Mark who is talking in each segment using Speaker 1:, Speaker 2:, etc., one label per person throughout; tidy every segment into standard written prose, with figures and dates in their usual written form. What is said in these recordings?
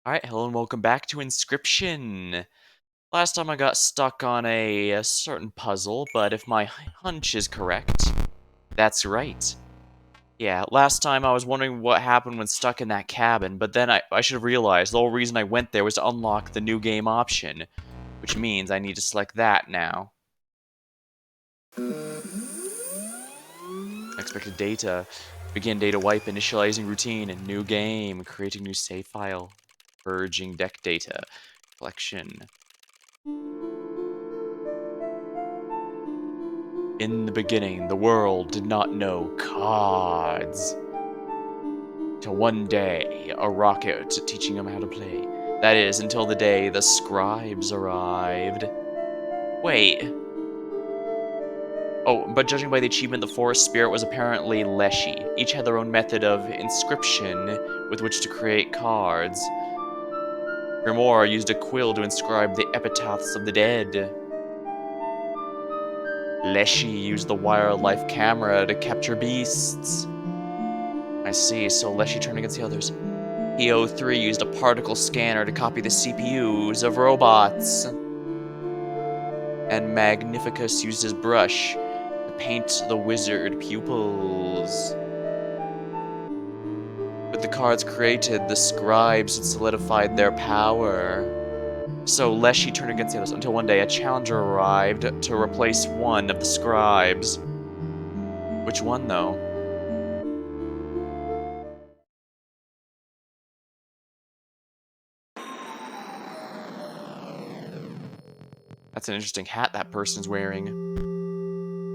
Speaker 1: Alright, hello and welcome back to Inscryption. Last time I got stuck on a certain puzzle, but if my hunch is correct, that's right. Yeah, last time I was wondering what happened when stuck in that cabin, but then I should have realized the whole reason I went there was to unlock the new game option, which means I need to select that now. Expected data. Begin data wipe, initializing routine, new game, creating new save file, purging deck data, collection. In the beginning, the world did not know cards. Till one day, a rocket teaching them how to play. That is, until the day the scribes arrived. Wait. Oh, but judging by the achievement, the forest spirit was apparently Leshy. Each had their own method of inscription with which to create cards. Grimoire used a quill to inscribe the epitaphs of the dead. Leshy used the wildlife camera to capture beasts. I see, so Leshy turned against the others. PO3 used a particle scanner to copy the CPUs of robots. And Magnificus used his brush to paint the wizard pupils. With the cards created, the scribes had solidified their power. So Leshy turned against the others until one day a challenger arrived to replace one of the scribes. Which one, though? That's an interesting hat that person's wearing.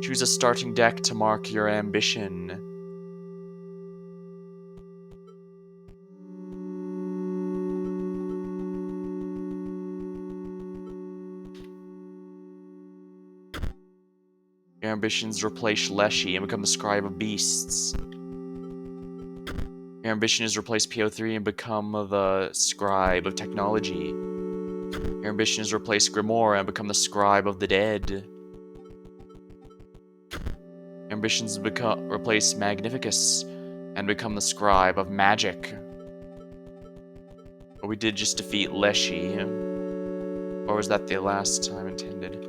Speaker 1: Choose a starting deck to mark your ambition. Your ambitions replace Leshy and become the Scribe of Beasts. Your ambition is replace PO3 and become the Scribe of Technology. Your ambition is replace Grimoire and become the Scribe of the Dead. Your ambitions replace Magnificus and become the Scribe of Magic. But we did just defeat Leshy. Or was that the last time intended?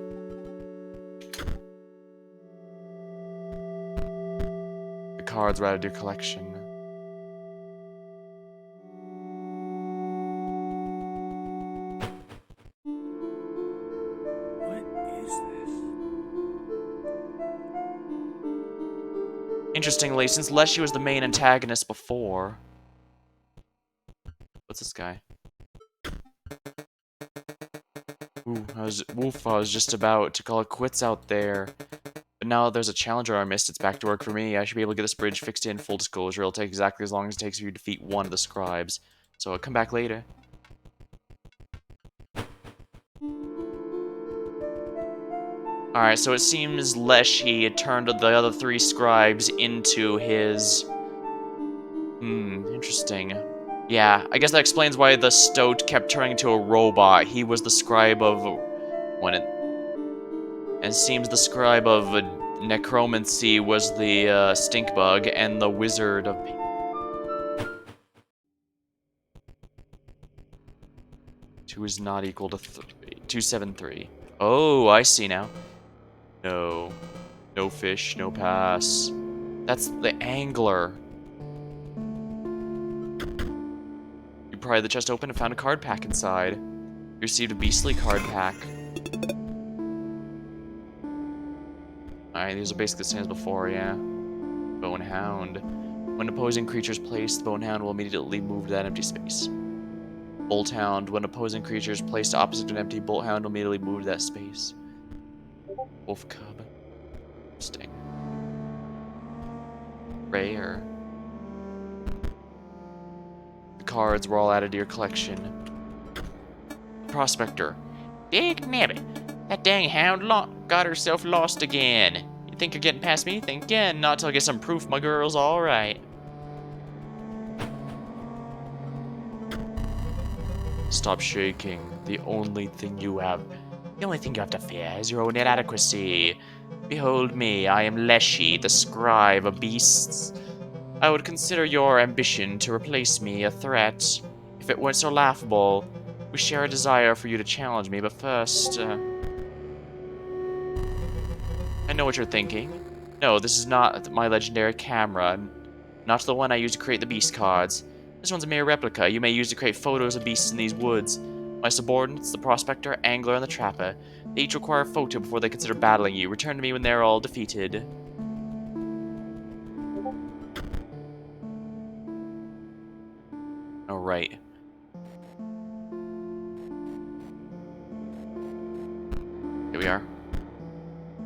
Speaker 1: The cards were added to your collection. Interestingly, since Leshy was the main antagonist before... What's this guy? Ooh, I was just about to call it quits out there. But now there's a challenger I missed, it's back to work for me. I should be able to get this bridge fixed in full disclosure. It'll take exactly as long as it takes for you to defeat one of the scribes. So I'll come back later. Alright, so it seems Leshy had turned the other three scribes into his... interesting. Yeah, I guess that explains why the Stoat kept turning into a robot. He was the scribe of... when it... And it seems the scribe of necromancy was the stink bug, and the wizard of... 2 is not equal to 3. 273. Oh, I see now. No. No fish, no pass. That's the angler. You pried the chest open and found a card pack inside. You received a beastly card pack. Alright, these are basically the same as before, yeah. Bone Hound. When opposing creatures placed, the Bone Hound will immediately move to that empty space. Bolt Hound. When opposing creatures placed opposite an empty Bolt Hound will immediately move to that space. Wolf Cub. Interesting. Rare. The cards were all added to your collection. Prospector. Dig nabbit. That dang hound got herself lost again. You think you're getting past me? Think again. Not till I get some proof my girl's alright. Stop shaking. The only thing you have to fear is your own inadequacy. Behold me, I am Leshy, the scribe of beasts. I would consider your ambition to replace me a threat. If it weren't so laughable, we share a desire for you to challenge me, but first, I know what you're thinking. No, this is not my legendary camera. Not the one I used to create the beast cards. This one's a mere replica you may use to create photos of beasts in these woods. My subordinates, the prospector, angler, and the trapper, they each require a photo before they consider battling you. Return to me when they're all defeated. Alright. Here we are.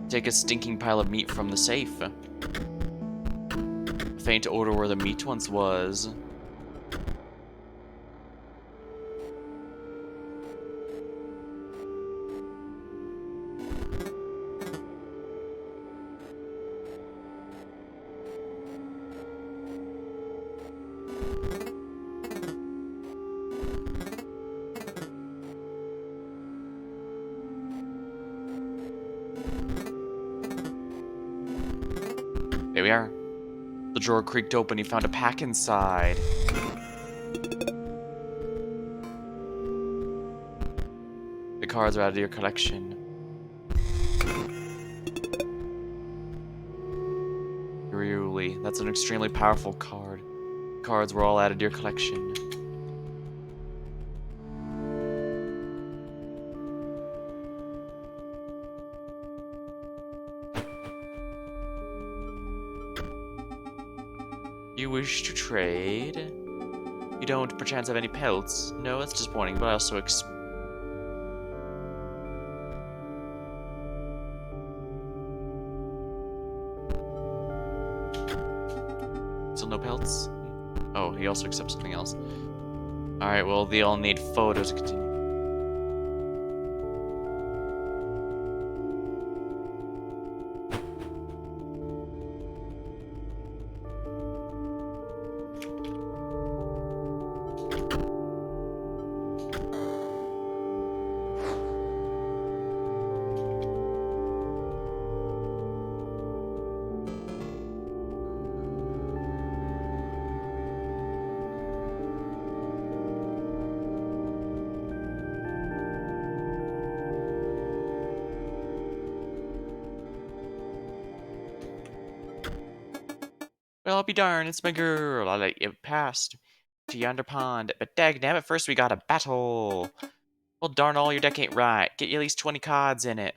Speaker 1: Take a stinking pile of meat from the safe. A faint odor where the meat once was. There we are. The drawer creaked open. He found a pack inside. The cards are out of your collection. Really, that's an extremely powerful card. Cards were all added to your collection. You wish to trade? You don't perchance have any pelts? No, that's disappointing, but I also still no pelts? Oh, he also accepts something else. Alright, well, they all need photos to continue. Well, I'll be darned, it's my girl. I'll let you pass to yonder pond. But dagnabbit, first we got a battle. Well, darn all your deck ain't right. Get you at least 20 cards in it.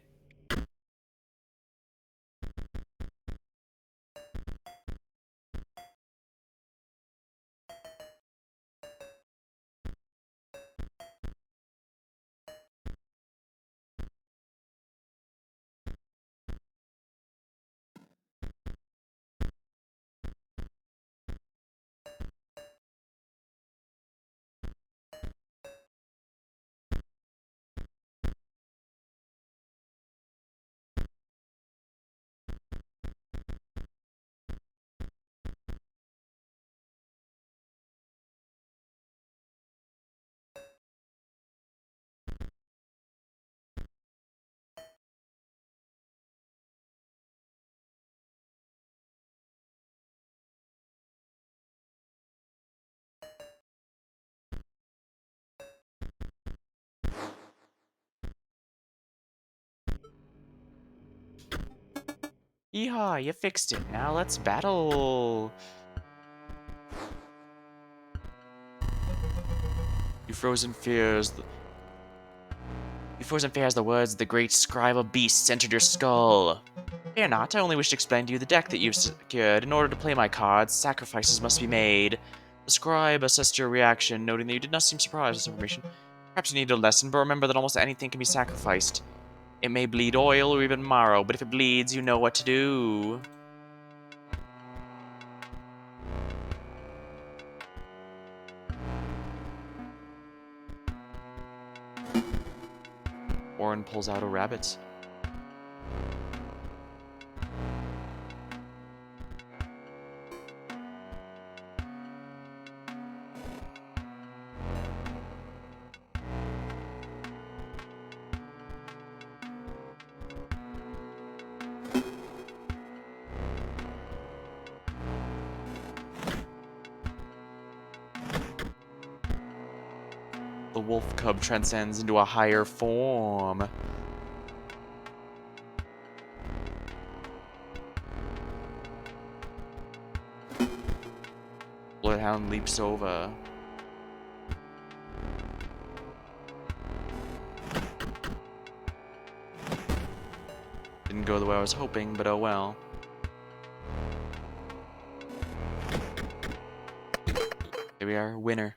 Speaker 1: Yeehaw, you fixed it. Now let's battle. You frozen fears. You frozen fears the words of the great scribe of beasts entered your skull. Fear not, I only wish to explain to you the deck that you've secured. In order to play my cards, sacrifices must be made. The scribe assessed your reaction, noting that you did not seem surprised with this information. Perhaps you need a lesson, but remember that almost anything can be sacrificed. It may bleed oil or even marrow, but if it bleeds, you know what to do. Warren pulls out a rabbit. The wolf cub transcends into a higher form. Bloodhound leaps over. Didn't go the way I was hoping, but oh well. Here we are, winner.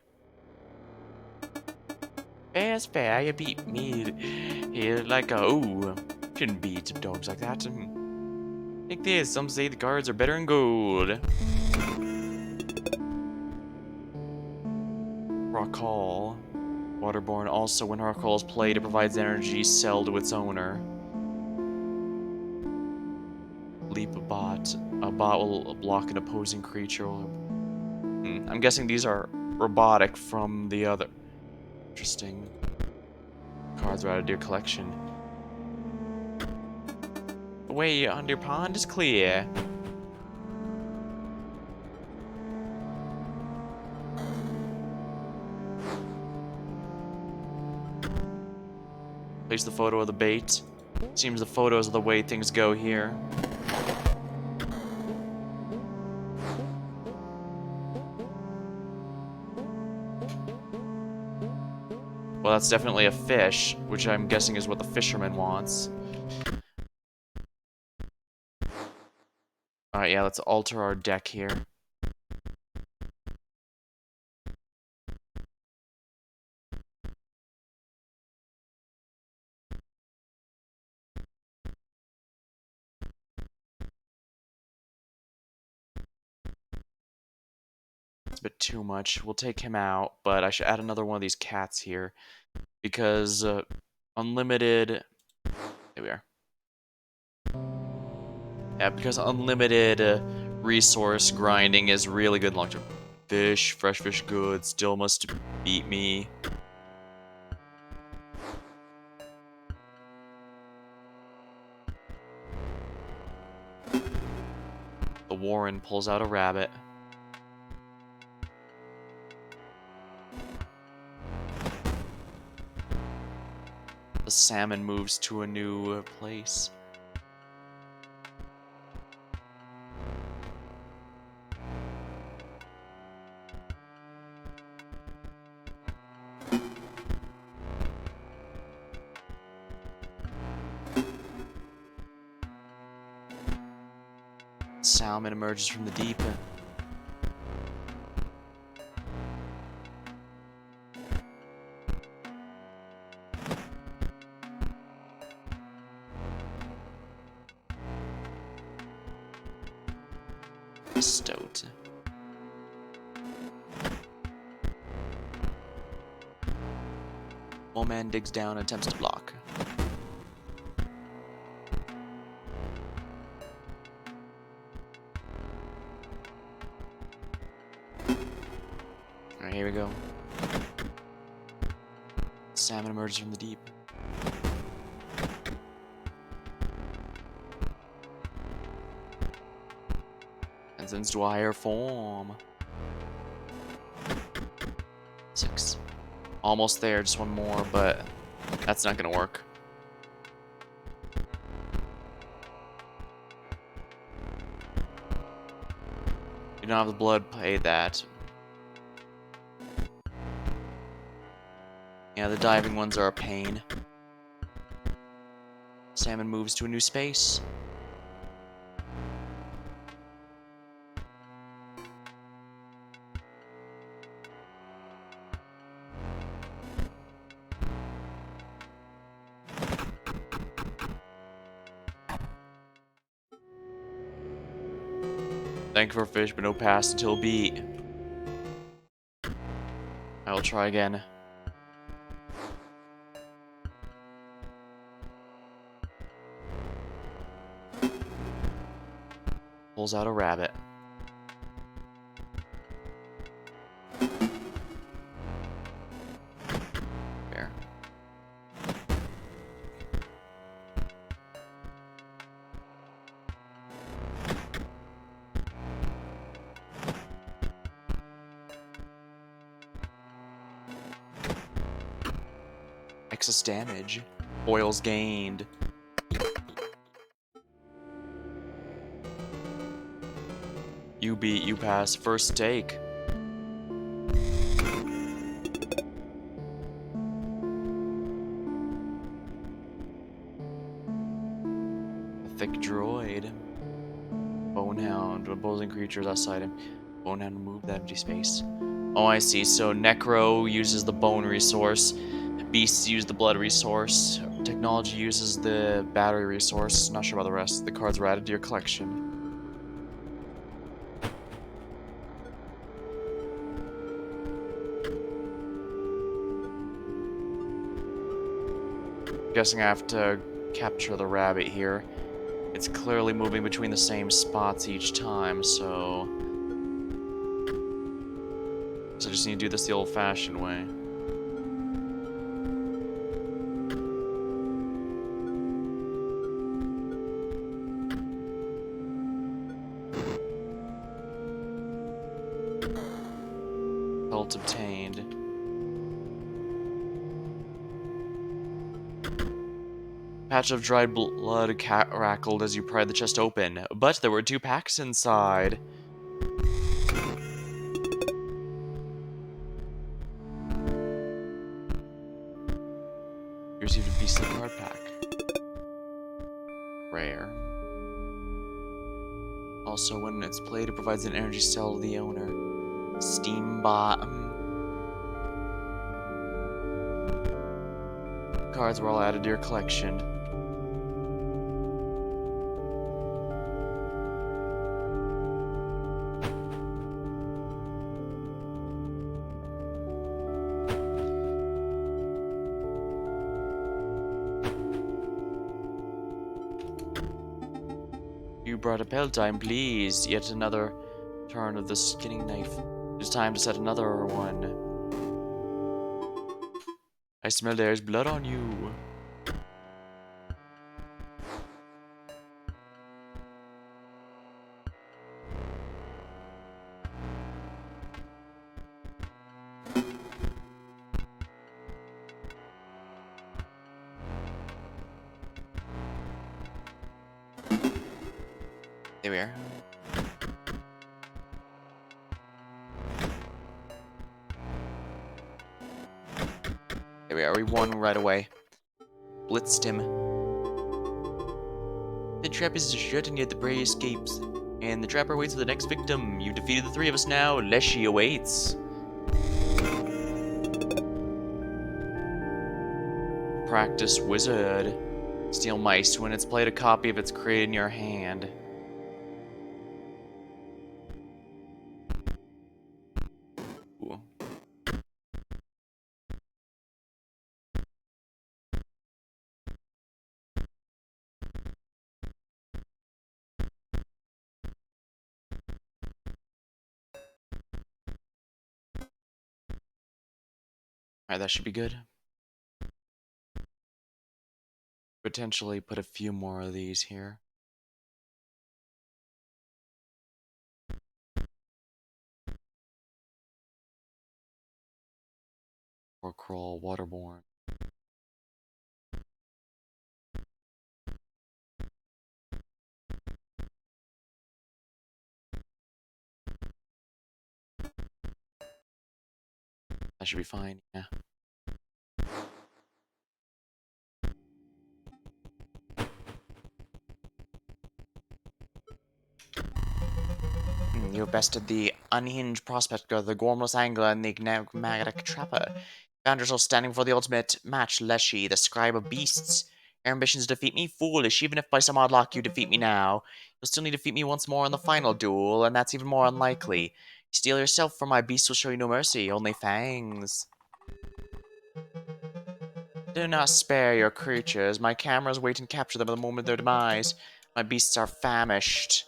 Speaker 1: Fair's fair, you beat me here like a ooh. Shouldn't beat dogs like that. Take this, some say the cards are better in gold. Rock Hall. Waterborne also, when Rock Hall is played, it provides energy cell to its owner. Leap a bot. A bot will block an opposing creature. I'm guessing these are robotic from the other. Interesting. Cards are out of your collection. The way under your pond is clear. Place the photo of the bait. Seems the photos are the way things go here. Well, that's definitely a fish, which I'm guessing is what the fisherman wants. Alright, yeah, let's alter our deck here. It's a bit too much. We'll take him out, but I should add another one of these cats here. Because, unlimited... There we are. Yeah, because unlimited resource grinding is really good long term. Fish, fresh fish good, still must beat me. The Warren pulls out a rabbit. The salmon moves to a new place. Salmon emerges from the deep. Stoat. Old man digs down and attempts to block. Alright, here we go. Salmon emerges from the deep. Transcends to a higher form. 6. Almost there, just one more, but that's not gonna work. You don't have the blood, pay that. Yeah, the diving ones are a pain. Salmon moves to a new space. Thank you for fish, but no pass until beat. I will try again. Pulls out a rabbit. Fair. excess damage. Foils gained. You beat, you pass. First take. A thick droid. Bonehound. Opposing creatures outside him. Bonehound remove that empty space. Oh, I see. So Necro uses the bone resource. Beasts use the blood resource. Technology uses the battery resource. Not sure about the rest. The cards were added to your collection. Guessing I have to capture the rabbit here. It's clearly moving between the same spots each time, so... I just need to do this the old-fashioned way. Pelt obtained. Patch of dried blood crackled as you pried the chest open, but there were 2 packs inside. You received a beastly card pack. Rare. Also, when it's played, it provides an energy cell to the owner. Steambot. Cards were all added to your collection. You brought a bell time, please. Yet another turn of the skinning knife. It's time to set another one. I smell there's blood on you. There we are. There we are. We won right away. Blitzed him. The trap is shut and yet the prey escapes. And the trapper waits for the next victim. You've defeated the 3 of us now. Leshy awaits. Practice wizard. Steal mice. When it's played, a copy of it's created in your hand. Ooh. Alright, that should be good. Potentially put a few more of these here. Or crawl waterborne. That should be fine, yeah. You have bested the unhinged prospector, the gormless angler, and the enigmatic trapper. Found yourself standing for the ultimate match, Leshy, the scribe of beasts. Your ambitions to defeat me? Foolish. Even if by some odd luck you defeat me now, you'll still need to defeat me once more in the final duel, and that's even more unlikely. You steal yourself, for my beast will show you no mercy, only fangs. Do not spare your creatures. My cameras wait and capture them at the moment of their demise. My beasts are famished.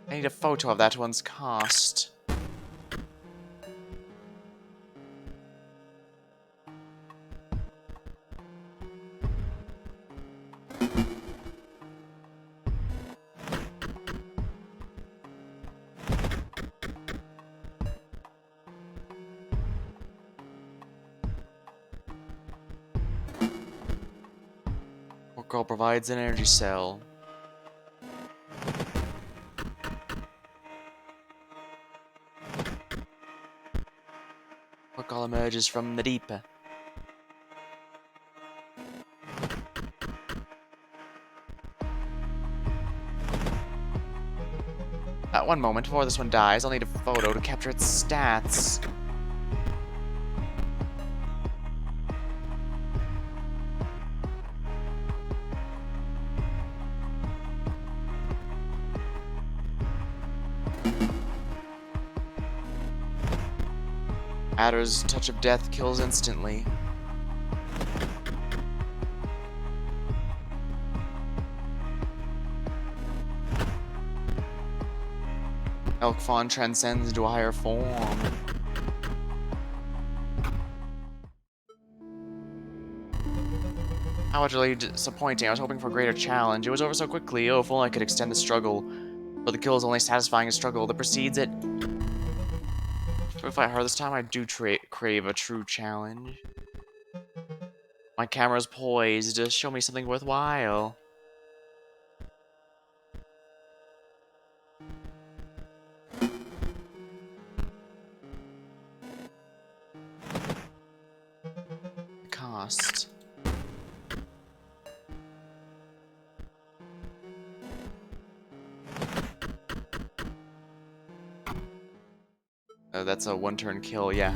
Speaker 1: I need a photo of that one's cast. Girl provides an energy cell. Portal emerges from the deep. One moment, before this one dies, I'll need a photo to capture its stats. Adder's touch of death kills instantly. Elk Fawn transcends into a higher form. How utterly disappointing. I was hoping for a greater challenge. It was over so quickly. Oh, if only I could extend the struggle. But the kill is only satisfying a struggle that precedes it. So if I fight hard this time, I do crave a true challenge. My camera's poised to show me something worthwhile. Cost. That's a one-turn kill, yeah.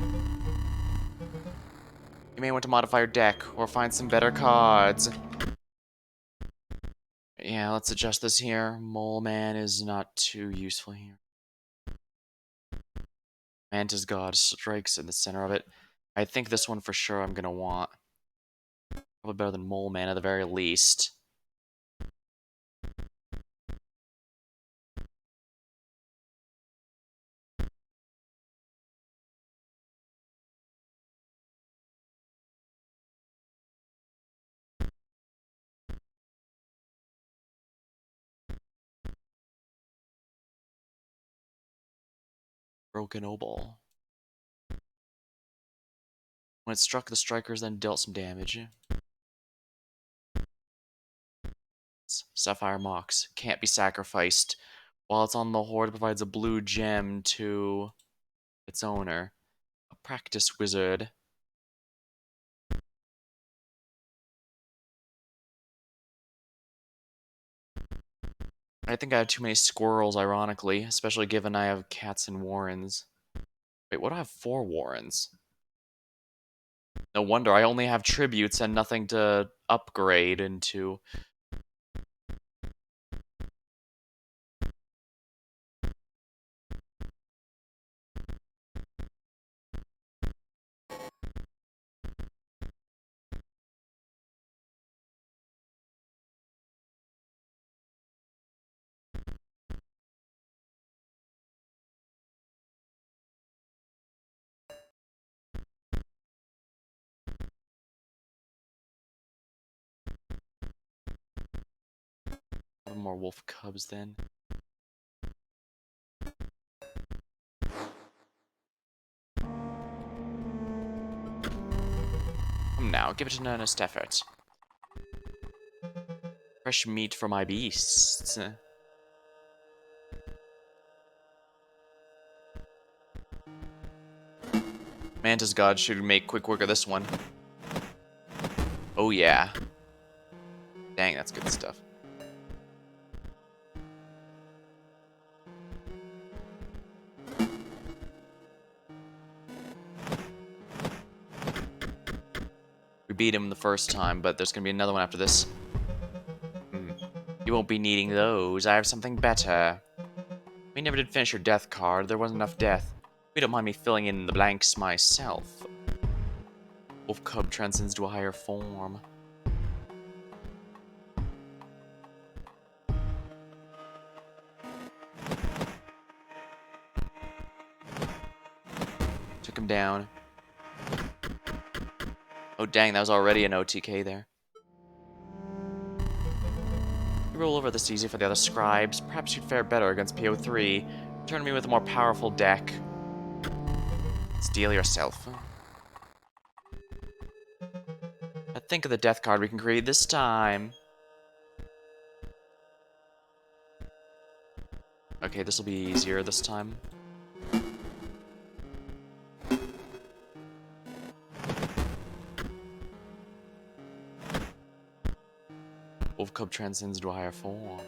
Speaker 1: You may want to modify your deck, or find some better cards. Yeah, let's adjust this here. Mole Man is not too useful here. Mantis God strikes in the center of it. I think this one for sure I'm gonna want. Probably better than Mole Man at the very least. Broken Obol. When it struck the strikers, then dealt some damage. Sapphire Mox. Can't be sacrificed. While it's on the horde, it provides a blue gem to its owner. A practice wizard. I think I have too many squirrels, ironically, especially given I have cats and warrens. Wait, what do I have 4 warrens? No wonder, I only have tributes and nothing to upgrade into. More wolf cubs then. Come now, give it an earnest effort. Fresh meat for my beasts. Mantis God should make quick work of this one. Oh yeah. Dang, that's good stuff. We beat him the first time, but there's gonna be another one after this. You won't be needing those. I have something better. We never did finish your death card. There wasn't enough death. We don't mind me filling in the blanks myself. Wolf Cub transcends to a higher form. Took him down. Oh dang, that was already an OTK there. You roll over this easy for the other scribes. Perhaps you'd fare better against PO3. Turn me with a more powerful deck. Steal yourself. Think of the death card we can create this time. Okay, this will be easier this time. Wolf Cub transcends into a higher form.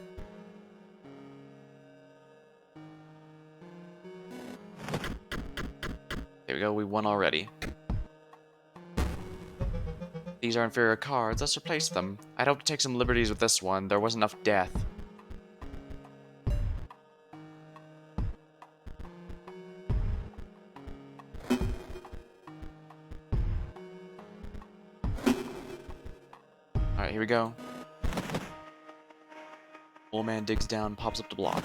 Speaker 1: There we go, we won already. These are inferior cards, let's replace them. I'd hope to take some liberties with this one, there wasn't enough death. Alright, here we go. Old man digs down, pops up to block.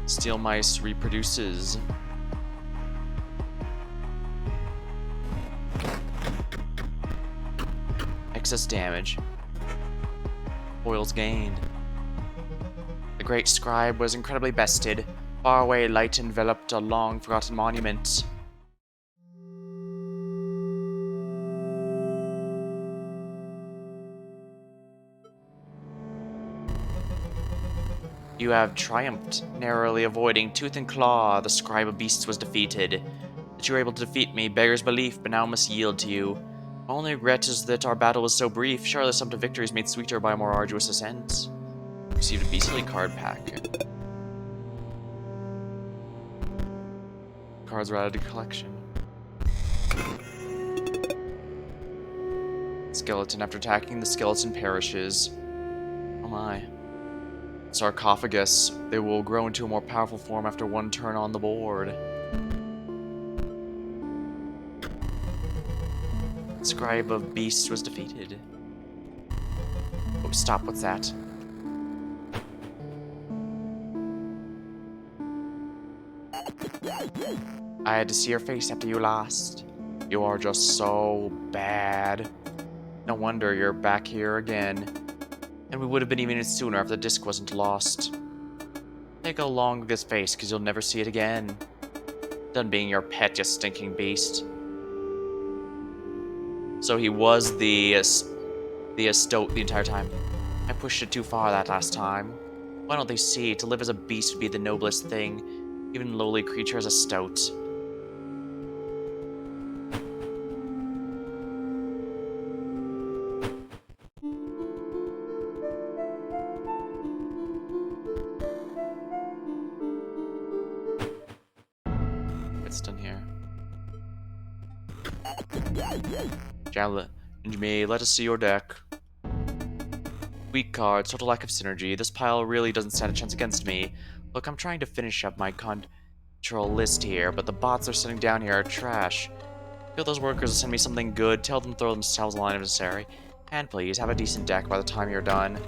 Speaker 1: Steel Mice reproduces. Excess damage. Foils gained. The great scribe was incredibly bested. Faraway light enveloped a long-forgotten monument. You have triumphed, narrowly avoiding tooth and claw. The scribe of beasts was defeated. That you were able to defeat me beggars belief, but now must yield to you. My only regret is that our battle was so brief. Surely some to victory is made sweeter by a more arduous ascent. Received a beastly card pack. Cards are added to collection. Skeleton. After attacking, the skeleton perishes. Oh my. Sarcophagus. They will grow into a more powerful form after one turn on the board. Scribe of Beasts was defeated. Oh, stop, what's that? I had to see your face after you lost. You are just so bad. No wonder you're back here again. And we would have been even sooner if the disc wasn't lost. Take along with his face, because you'll never see it again. Done being your pet, you stinking beast. So he was the stoat the entire time. I pushed it too far that last time. Why don't they see? To live as a beast would be the noblest thing. Even a lowly creature as a stoat. It's done here. Challenge me, let us see your deck. Weak cards, total lack of synergy. This pile really doesn't stand a chance against me. Look, I'm trying to finish up my control list here, but the bots are sitting down here are trash. Feel those workers will send me something good, tell them to throw themselves in line if necessary. And please, have a decent deck by the time you're done.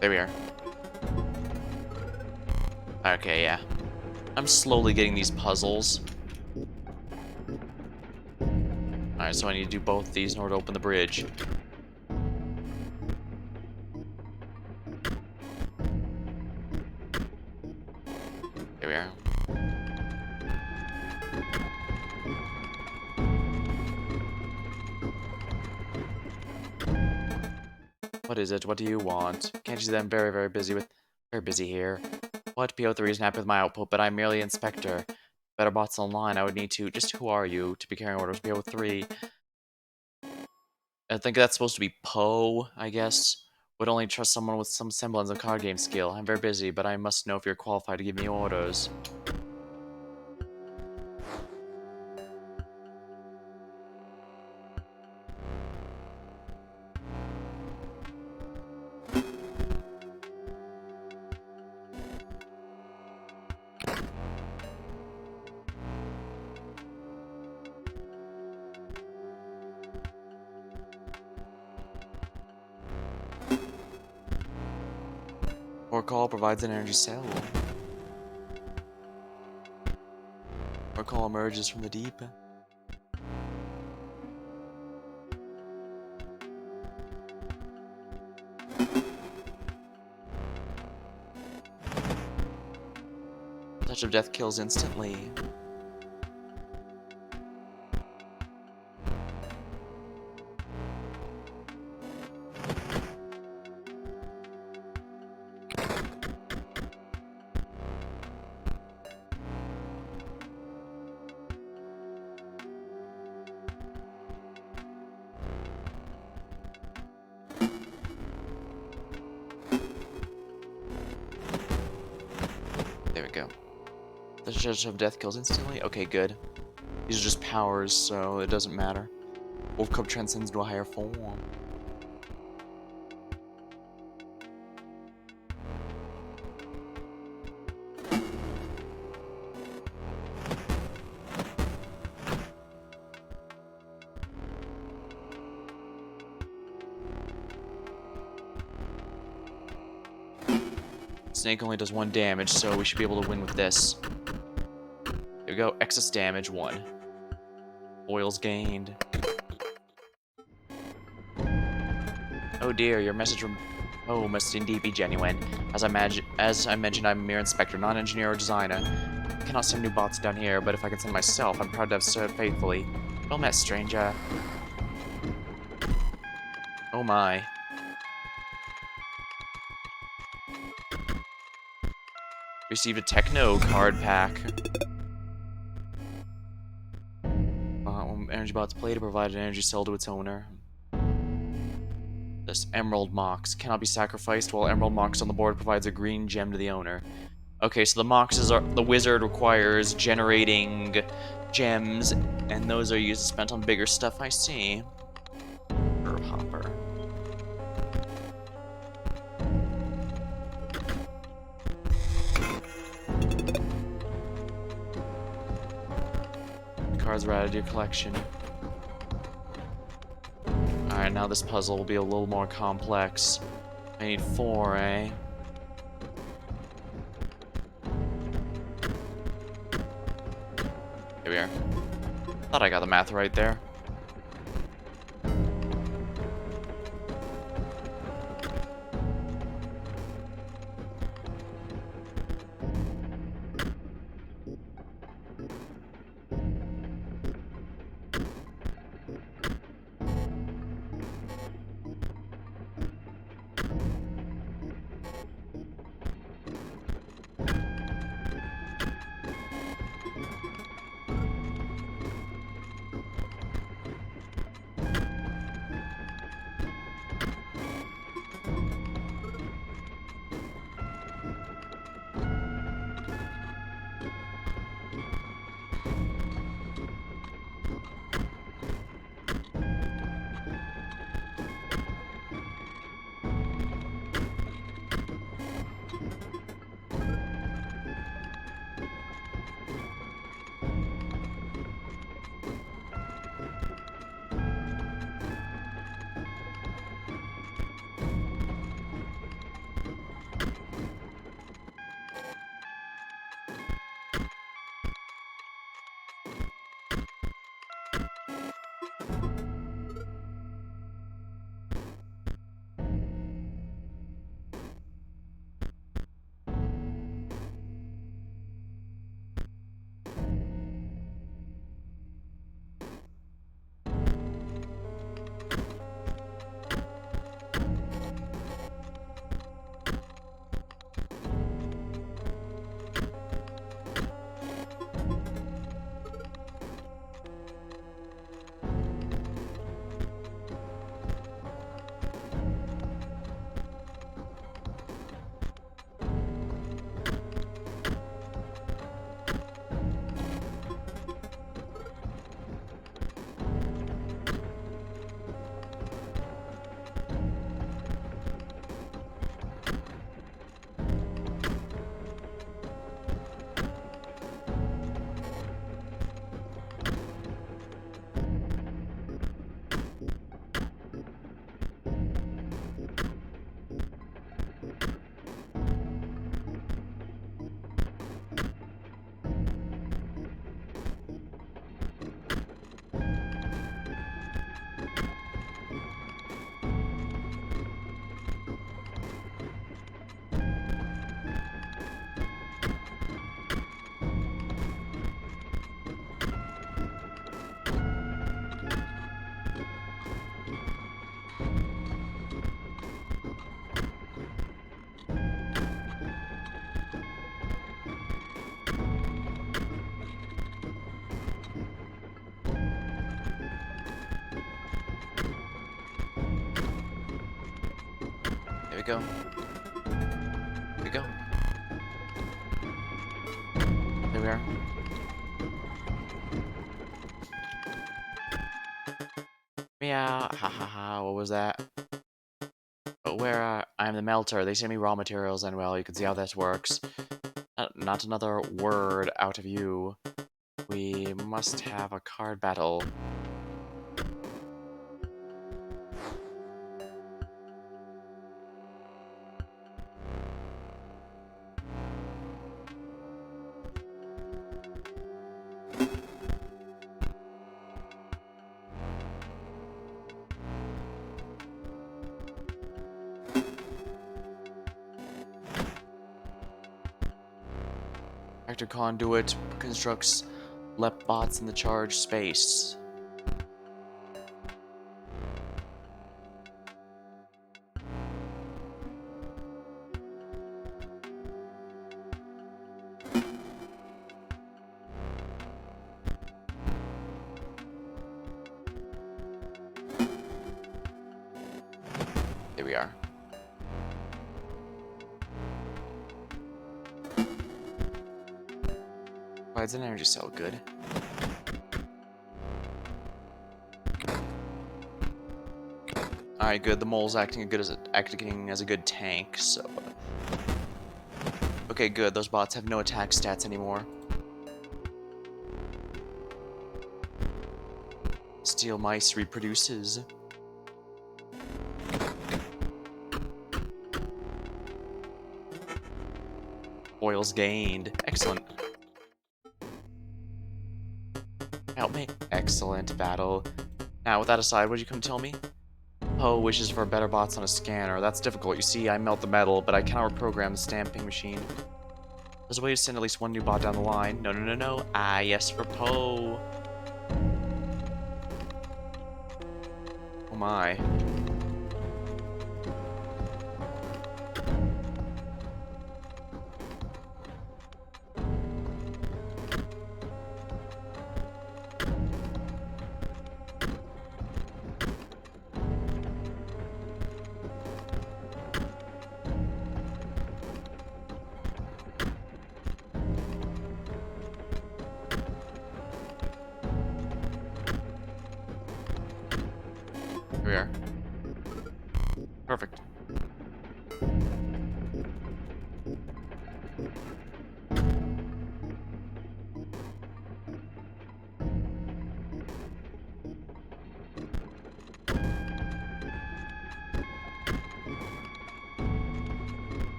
Speaker 1: There we are. Okay, yeah. I'm slowly getting these puzzles. Alright, so I need to do both these in order to open the bridge. There we are. What is it? What do you want? Can't you see that I'm very busy here. What? PO3 isn't happy with my output, but I'm merely inspector. Better bots online, I would need to. Just who are you to be carrying orders? PO3. I think that's supposed to be Poe, I guess. Would only trust someone with some semblance of card game skill. I'm very busy, but I must know if you're qualified to give me orders. Power call provides an energy cell. Power call emerges from the deep. Touch of death kills instantly. There we go. The Touch of Death kills instantly? Okay, good. These are just powers, so it doesn't matter. Wolf Cub transcends to a higher form. Snake only does 1 damage, so we should be able to win with this. There we go, excess damage, 1. Oils gained. Oh dear, your message from... Oh, must indeed be genuine. As I mentioned, I'm a mere inspector, not engineer or designer. I cannot send new bots down here, but if I can send myself, I'm proud to have served faithfully. Well met, stranger. Oh my. Received a Techno card pack. Energy bot's play to provide an energy cell to its owner. This Emerald Mox cannot be sacrificed, while Emerald Mox on the board provides a green gem to the owner. Okay, so the Moxes are... The wizard requires generating gems, and those are used spent on bigger stuff, I see. Herb Hopper. Cards are added to your collection. Alright, now this puzzle will be a little more complex. I need 4, eh? Here we are. Thought I got the math right there. we go. Here we go. There we are. Yeah, ha ha ha, what was that? But where I am the melter, they send me raw materials, and well, you can see how this works. Not another word out of you. We must have a card battle. Actor conduit constructs lep bots in the charge space. There we are. Provides an energy cell, good. Alright, good. The mole's acting as a good tank, so... Okay, good. Those bots have no attack stats anymore. Steel mice reproduces. Oils gained. Excellent. Help me. Excellent battle. Now, with that aside, what did you come tell me? Poe wishes for better bots on a scanner. That's difficult. You see, I melt the metal, but I cannot reprogram the stamping machine. There's a way to send at least one new bot down the line. No, no, no, no. Ah, yes, for Poe. Oh my. Here we are. Perfect.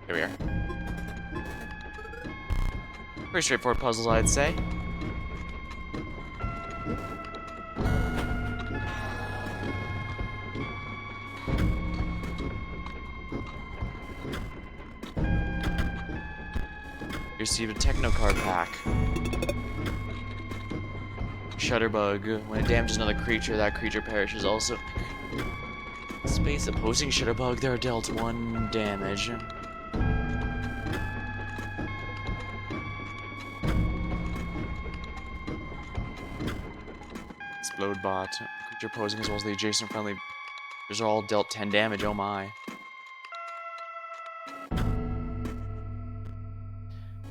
Speaker 1: Here we are. Pretty straightforward puzzles, I'd say. You received a Techno card pack. Shutterbug. When it damages another creature, that creature perishes. Also, space opposing Shutterbug, they're dealt 1 damage. Explode bot. Creature opposing as well as the adjacent friendly. These are all dealt 10 damage. Oh my.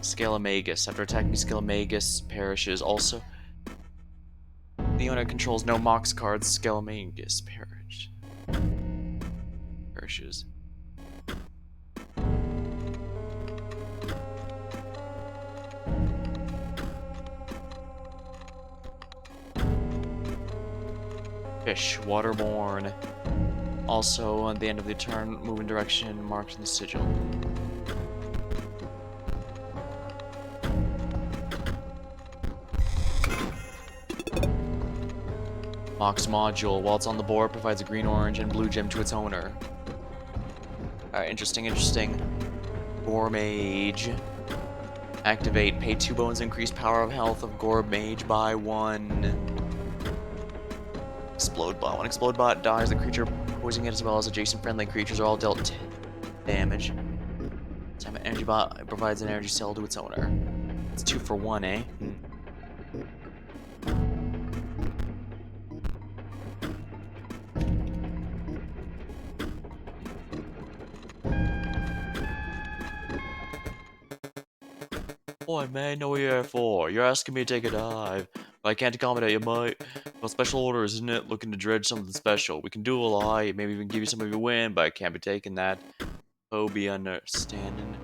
Speaker 1: Scalamagus. After attacking Scalamagus perishes. Also, the owner controls no Mox cards. Scalamagus perishes. Fish, waterborne. Also, at the end of the turn, move in direction marked in the sigil. Mox module, while it's on the board, provides a green, orange, and blue gem to its owner. Alright, interesting. Gormage. Activate. Pay 2 bones, increase power of health of Gormage by 1. Explode bot. When Explode bot dies, the creature poisoning it as well as adjacent friendly creatures are all dealt 10 damage. Time an energy bot provides an energy cell to its owner. It's 2 for 1, eh? Boy, man, know what you're here for. You're asking me to take a dive. But I can't accommodate you, mate. Well, special orders, isn't it? Looking to dredge something special. We can do a lie, maybe even give you some of your win, but I can't be taking that. Oh, be understanding.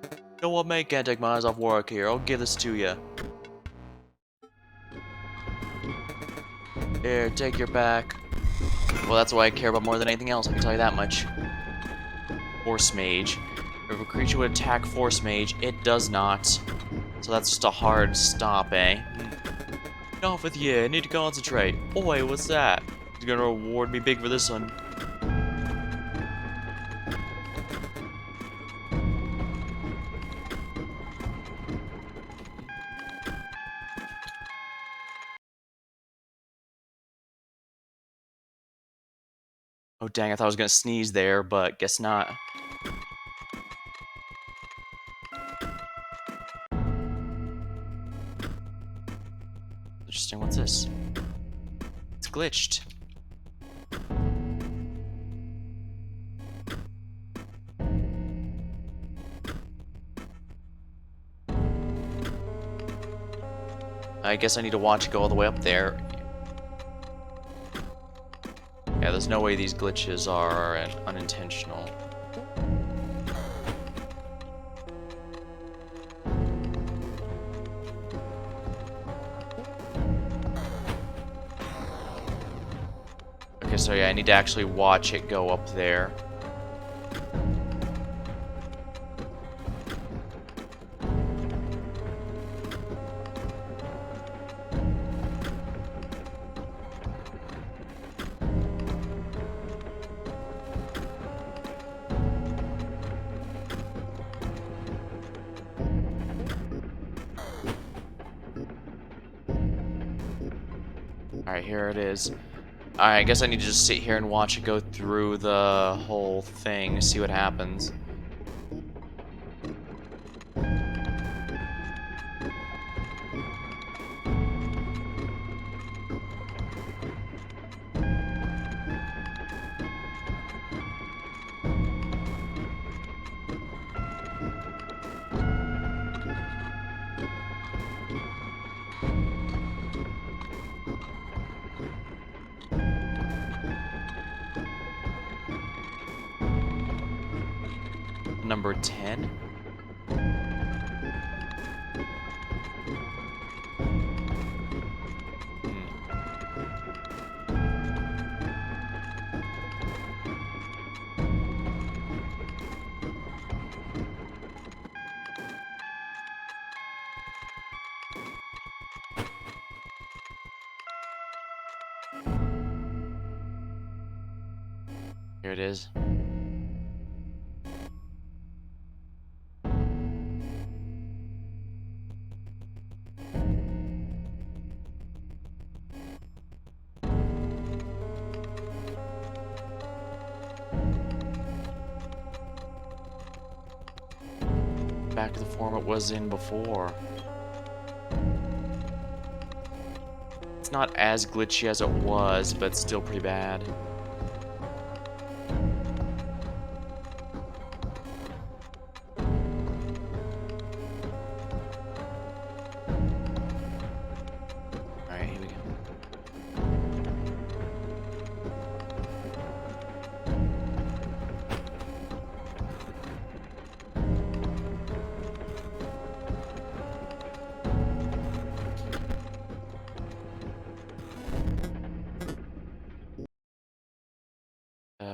Speaker 1: You know what, mate? Can't take my eyes off work here. I'll give this to you. Here, take your back. Well, that's what I care about more than anything else, I can tell you that much. Force Mage. If a creature would attack Force Mage, it does not. So that's just a hard stop, eh? Off with you, I need to concentrate. Oi, what's that? He's gonna reward me big for this one. Oh dang, I thought I was gonna sneeze there, but guess not. Interesting, what's this? It's glitched. I guess I need to watch it go all the way up there. Yeah, there's no way these glitches are unintentional. Okay, so yeah, I need to actually watch it go up there. Alright, here it is. I guess I need to just sit here and watch it go through the whole thing, see what happens. Number 10? Here it is. Back to the form it was in before. It's not as glitchy as it was, but still pretty bad. Alright, here we go.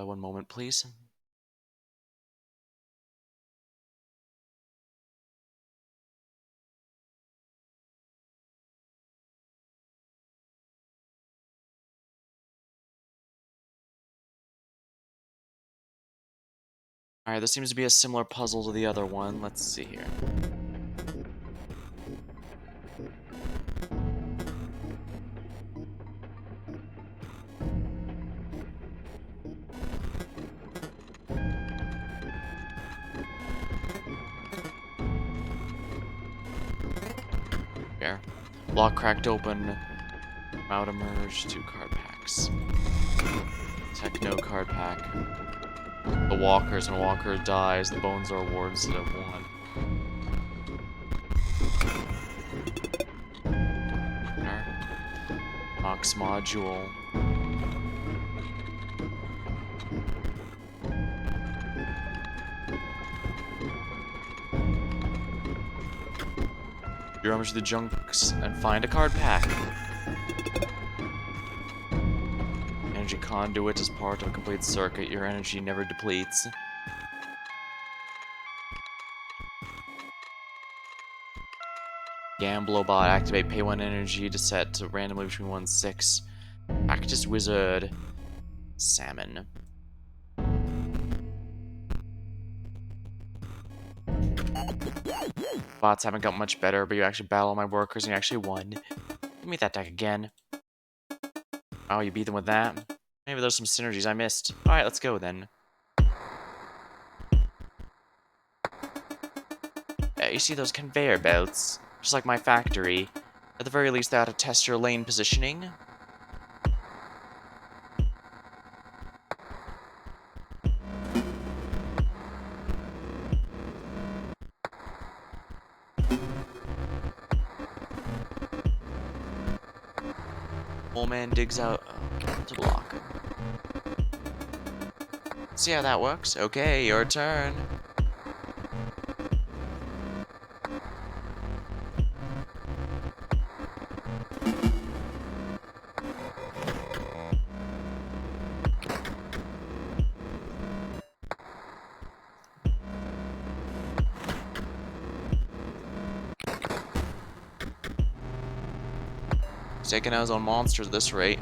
Speaker 1: One moment, please. Alright, this seems to be a similar puzzle to the other one. Let's see here. There. Lock cracked open. Out emerge. 2 card packs. Techno card pack. The walkers, and walker dies. The bones are awarded instead of 1. Ox module. You rummage the junks and find a card pack. Energy conduit is part of a complete circuit. Your energy never depletes. Gamblobot, activate, pay 1 energy to set to randomly between 1 and 6. Practice wizard. Salmon. Bots haven't got much better, but you actually battle my workers and you actually won. Give me that deck again. Oh, you beat them with that? Maybe there's some synergies I missed. Alright, let's go then. You see those conveyor belts? Just like my factory. At the very least, they ought to test your lane positioning. Old man digs out to block. See how that works? Okay, your turn. He's taking out his own monsters at this rate.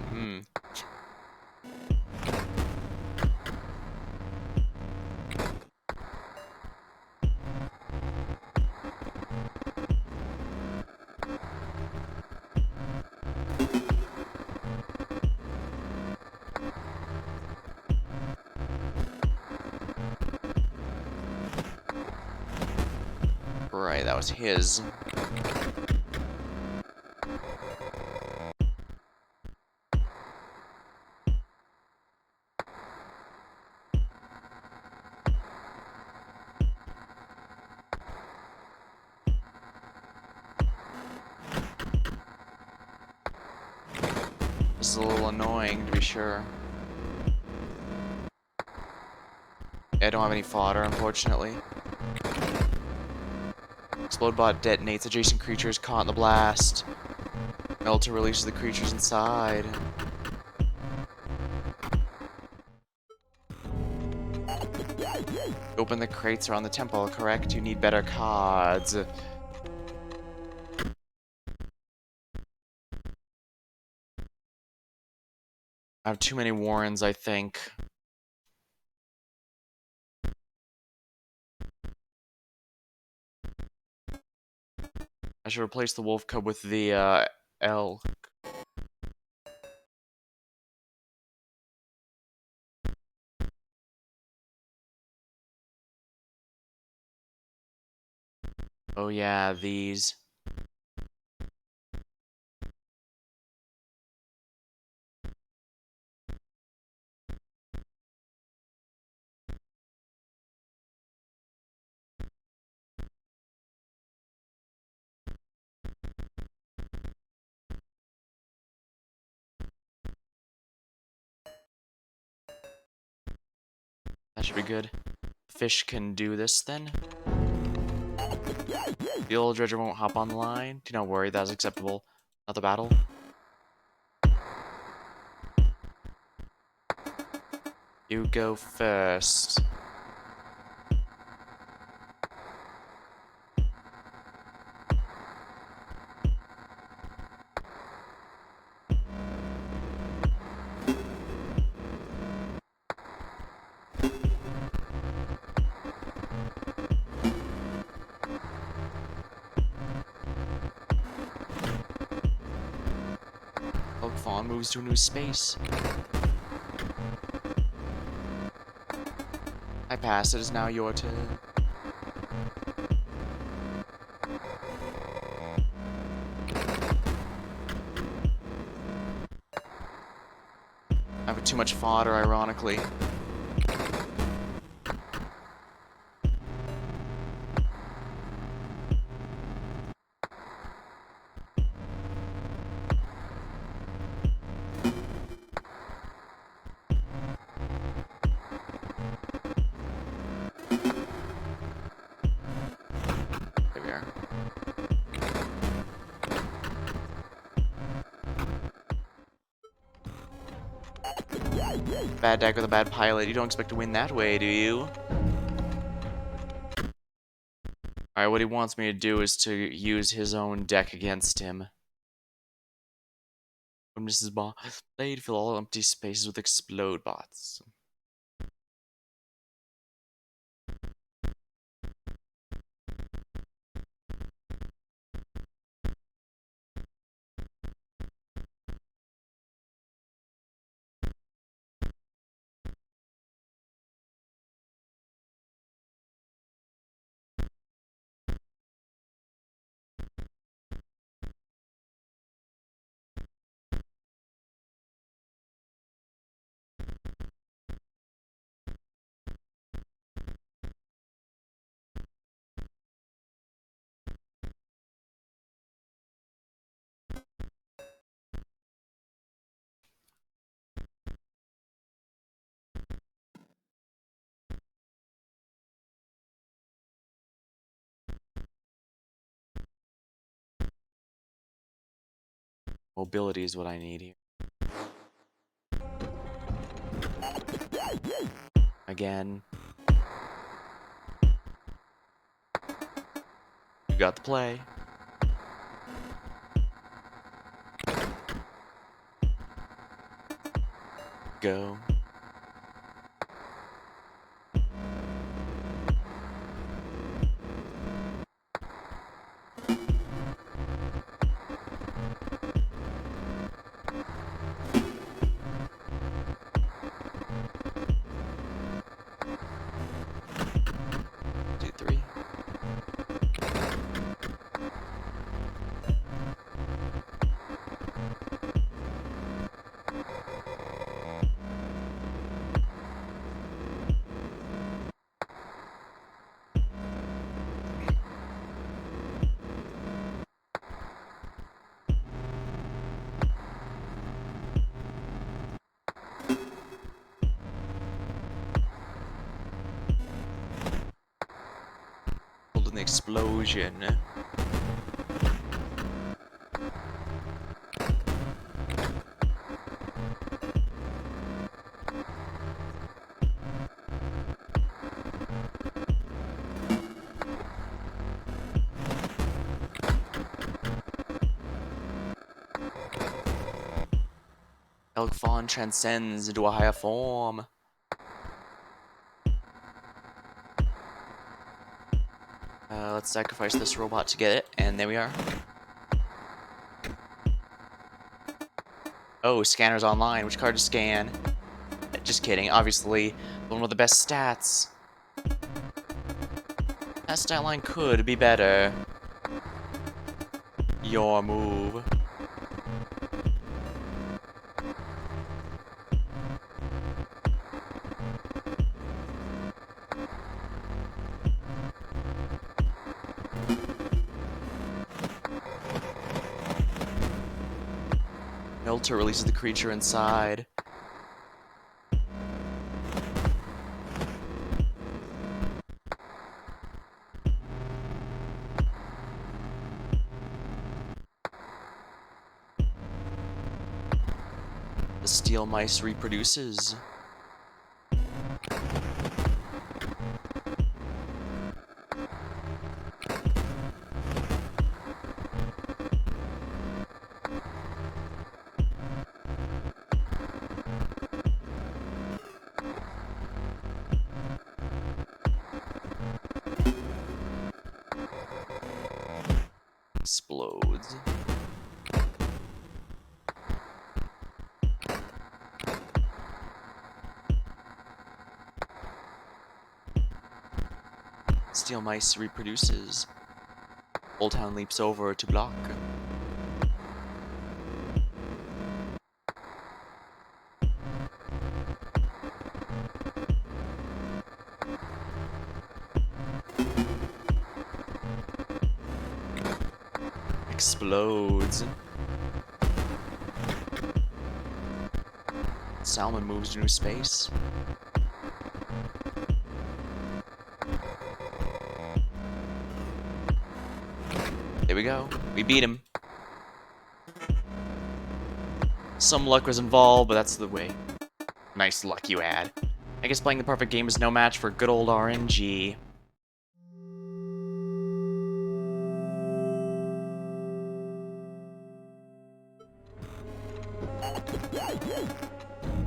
Speaker 1: Right, that was his. This is a little annoying, to be sure. I don't have any fodder, unfortunately. Explodebot detonates adjacent creatures caught in the blast. Melter releases the creatures inside. Open the crates around the temple, correct? You need better cards. I have too many Warrens, I think. I should replace the wolf cub with the elk. Oh yeah, these. That should be good. Fish can do this then. The old dredger won't hop on the line. Do not worry, that is acceptable. Another battle. You go first. Elk Fawn moves to a new space. I pass. It is now your turn. too much fodder, ironically. There we are. Bad deck with a bad pilot. You don't expect to win that way, do you? Alright, what he wants me to do is to use his own deck against him. From Mrs. Ball, played, fill all empty spaces with explode bots. Mobility is what I need here. Again. You got the play. Go. An explosion. Elk Fawn transcends into a higher form. Let's sacrifice this robot to get it, and there we are. Oh, scanner's online. Which card to scan? Just kidding. Obviously, one of the best stats. That stat line could be better. Your move. Melter releases the creature inside. The steel mice reproduces. Explodes. Steel mice reproduces. Old Town leaps over to block. explodes. Salmon moves to new space. There we go. We beat him. Some luck was involved, but that's the way. Nice luck you had. I guess playing the perfect game is no match for good old RNG.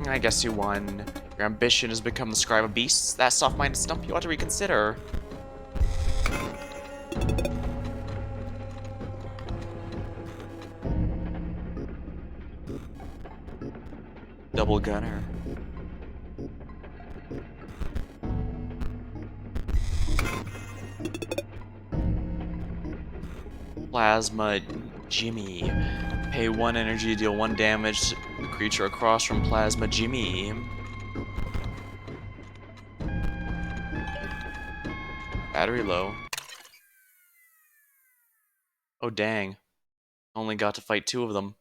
Speaker 1: I guess you won. Your ambition has become the scribe of beasts. That soft-minded stump you ought to reconsider. Double gunner. Plasma Jimmy. Pay 1 energy to deal 1 damage to the creature across from Plasma Jimmy. Battery low. Oh dang. Only got to fight 2 of them.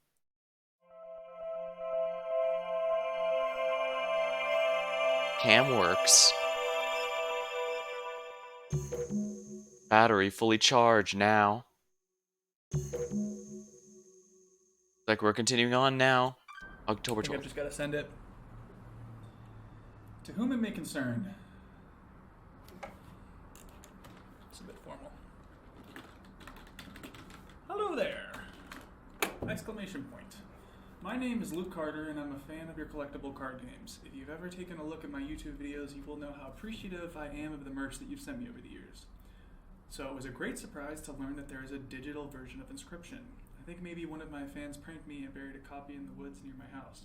Speaker 1: Cam works. Battery fully charged now. Like we're continuing on now. October 12th.
Speaker 2: I've just got to send it. To whom it may concern. It's a bit formal. Hello there! Exclamation point. My name is Luke Carter, and I'm a fan of your collectible card games. If you've ever taken a look at my YouTube videos, you will know how appreciative I am of the merch that you've sent me over the years. So it was a great surprise to learn that there is a digital version of Inscryption. I think maybe one of my fans pranked me and buried a copy in the woods near my house.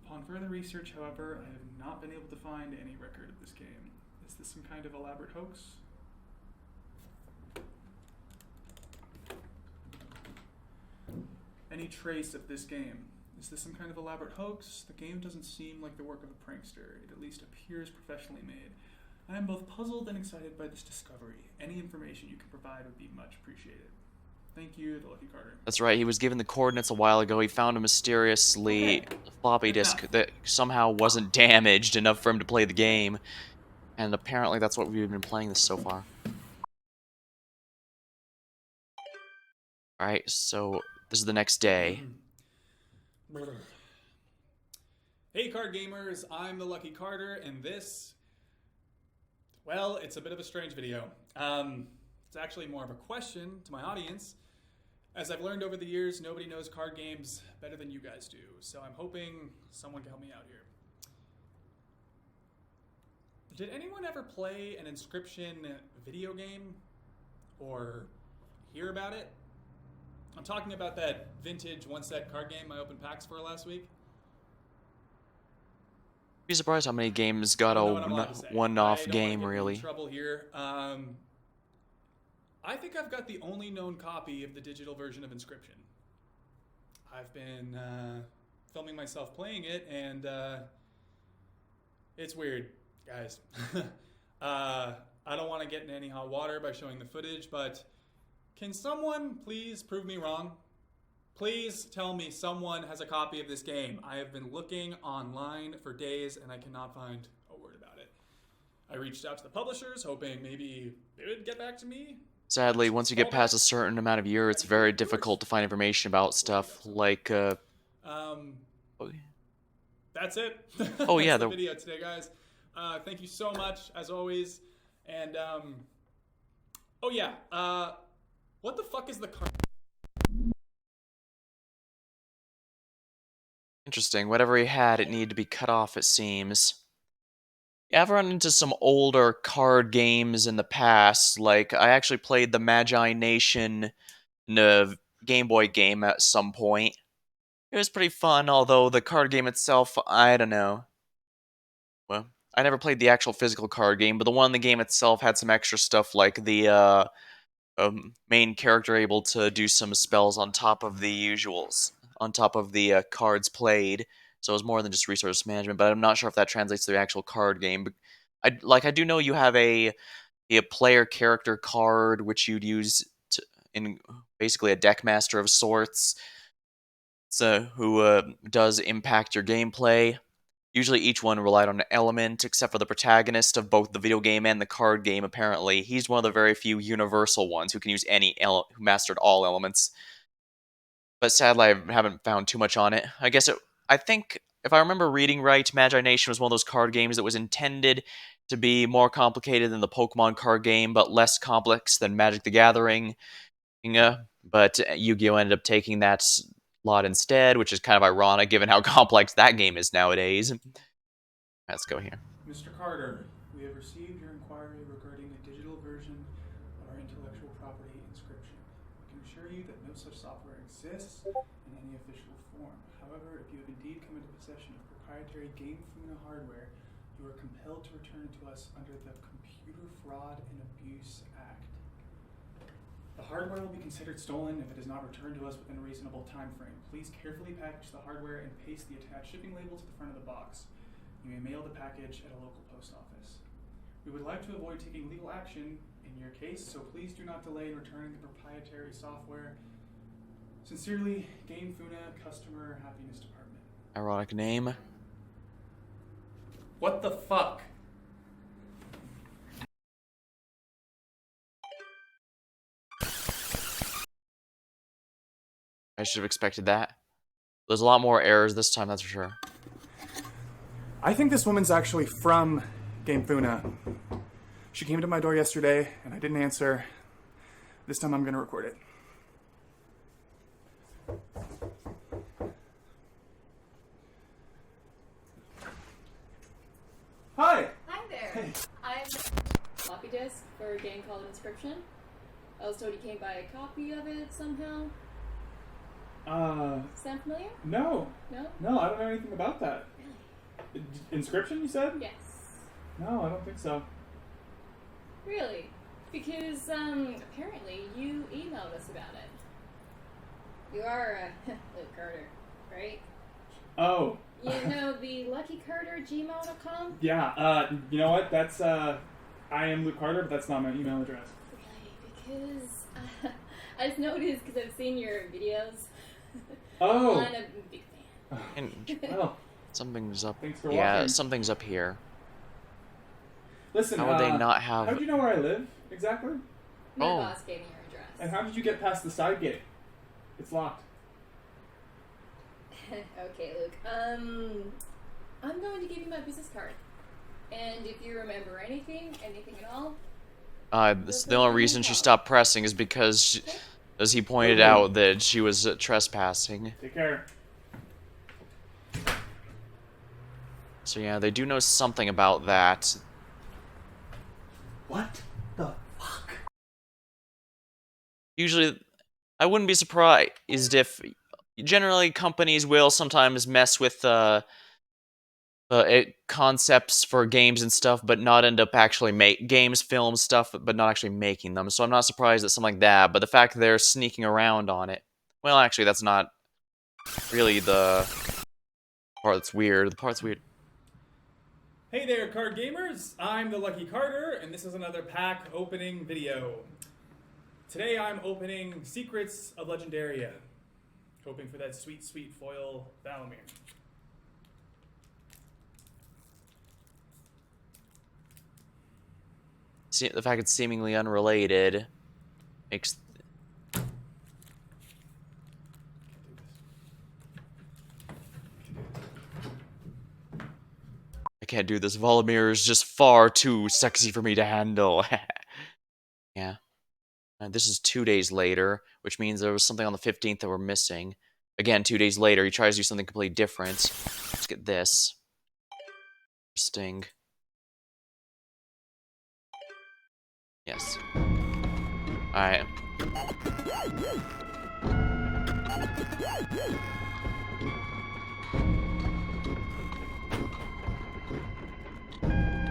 Speaker 2: Upon further research, however, I have not been able to find any record of this game. Is this some kind of elaborate hoax? Any trace of this game? Is this some kind of elaborate hoax? The game doesn't seem like the work of a prankster. It at least appears professionally made. I am both puzzled and excited by this discovery. Any information you can provide would be much appreciated. Thank you, the Lucky Carter.
Speaker 1: That's right, he was given the coordinates a while ago. He found a mysteriously floppy disk that somehow wasn't damaged enough for him to play the game. And apparently that's what we've been playing this so far. Alright, so this is the next day.
Speaker 2: Hey card gamers, I'm the Lucky Carter, and this, well, it's a bit of a strange video. It's actually more of a question to my audience. As I've learned over the years, nobody knows card games better than you guys do, so I'm hoping someone can help me out here. Did anyone ever play an Inscryption video game or hear about it? I'm talking about that vintage one-set card game I opened packs for last week.
Speaker 1: Be surprised how many games got a one-off game, really.
Speaker 2: Trouble here. I think I've got the only known copy of the digital version of Inscryption. I've been filming myself playing it, and it's weird, guys. I don't want to get in any hot water by showing the footage, but can someone please prove me wrong? Please tell me someone has a copy of this game. I have been looking online for days, and I cannot find a word about it. I reached out to the publishers, hoping maybe they would get back to me.
Speaker 1: Sadly, once you get past a certain amount of years, it's very difficult to find information about stuff like,
Speaker 2: That's it.
Speaker 1: Oh yeah,
Speaker 2: that's the video today, guys. Thank you so much, as always. And, oh yeah, what the fuck is the card?
Speaker 1: Interesting. Whatever he had, it needed to be cut off, it seems. Yeah, I've run into some older card games in the past. Like, I actually played the Magi Nation Game Boy game at some point. It was pretty fun, although the card game itself, I don't know. Well, I never played the actual physical card game, but the one in the game itself had some extra stuff, like the main character able to do some spells on top of the usuals, on top of the cards played. So it was more than just resource management, but I'm not sure if that translates to the actual card game. But I do know you have a player character card which you'd use in basically a deck master of sorts, so who does impact your gameplay. Usually each one relied on an element, except for the protagonist of both the video game and the card game, apparently. He's one of the very few universal ones who can use who mastered all elements. But sadly, I haven't found too much on it. I think, if I remember reading right, Magi Nation was one of those card games that was intended to be more complicated than the Pokemon card game, but less complex than Magic the Gathering. But Yu-Gi-Oh! Ended up taking that lot instead, which is kind of ironic given how complex that game is nowadays. Let's go here.
Speaker 2: Mr. Carter, we have received your inquiry regarding a digital version of our intellectual property Inscryption. I can assure you that no such software exists in any official form. However, if you have indeed come into possession of proprietary Game Funa hardware, you are compelled to return it to us under the Computer Fraud and Abuse Act. The hardware will be considered stolen if it is not returned to us within a reasonable time frame. Please carefully package the hardware and paste the attached shipping label to the front of the box. You may mail the package at a local post office. We would like to avoid taking legal action in your case, so please do not delay in returning the proprietary software. Sincerely, Game Funa, Customer Happiness Department.
Speaker 1: Ironic name.
Speaker 2: What the fuck?
Speaker 1: I should have expected that. There's a lot more errors this time, that's for sure.
Speaker 2: I think this woman's actually from Game Funa. She came to my door yesterday, and I didn't answer. This time I'm gonna record it. Hi!
Speaker 3: Hi there.
Speaker 2: Hey.
Speaker 3: I'm floppy disk for a game called Inscryption. I was told you came by a copy of it somehow. Sound familiar?
Speaker 2: No.
Speaker 3: No?
Speaker 2: No, I don't know anything about that.
Speaker 3: Really?
Speaker 2: Inscryption, you said?
Speaker 3: Yes.
Speaker 2: No, I don't think so.
Speaker 3: Really? Because, apparently you emailed us about it. You are, Luke Carter, right?
Speaker 2: Oh.
Speaker 3: You know the luckycarter@gmail.com?
Speaker 2: Yeah, you know what? That's, I am Luke Carter, but that's not my email address.
Speaker 3: Really? Because, I just noticed because I've seen your videos.
Speaker 2: Oh.
Speaker 3: I'm a big fan.
Speaker 1: And
Speaker 2: Well,
Speaker 1: something's up.
Speaker 2: thanks for
Speaker 1: Yeah,
Speaker 2: watching.
Speaker 1: something's up here.
Speaker 2: Listen,
Speaker 1: How would they not
Speaker 2: how
Speaker 1: have?
Speaker 2: do you know where I live, exactly?
Speaker 3: My
Speaker 1: Oh.
Speaker 3: boss gave me your address.
Speaker 2: And how did you get past the side gate? It's locked.
Speaker 3: Okay, Luke. I'm going to give you my business card. And if you remember anything at all,
Speaker 1: The only reason she stopped pressing is because as he pointed out that she was trespassing.
Speaker 2: Take care.
Speaker 1: So yeah, they do know something about that.
Speaker 2: What the fuck?
Speaker 1: Usually, I wouldn't be surprised if generally companies will sometimes mess with concepts for games and stuff, but not end up actually games, film stuff, but not actually making them. So I'm not surprised at something like that. But the fact that they're sneaking around on it, well, actually, that's not really the part that's weird. The part's weird.
Speaker 2: Hey there, card gamers! I'm the Lucky Carter, and this is another pack opening video. Today I'm opening Secrets of Legendaria, hoping for that sweet, sweet foil Valamir.
Speaker 1: See, the fact it's seemingly unrelated makes. I can't do this. Volamir is just far too sexy for me to handle. Yeah. And this is 2 days later, which means there was something on the 15th that we're missing. Again, 2 days later, he tries to do something completely different. Let's get this. Interesting. Yes. Alright.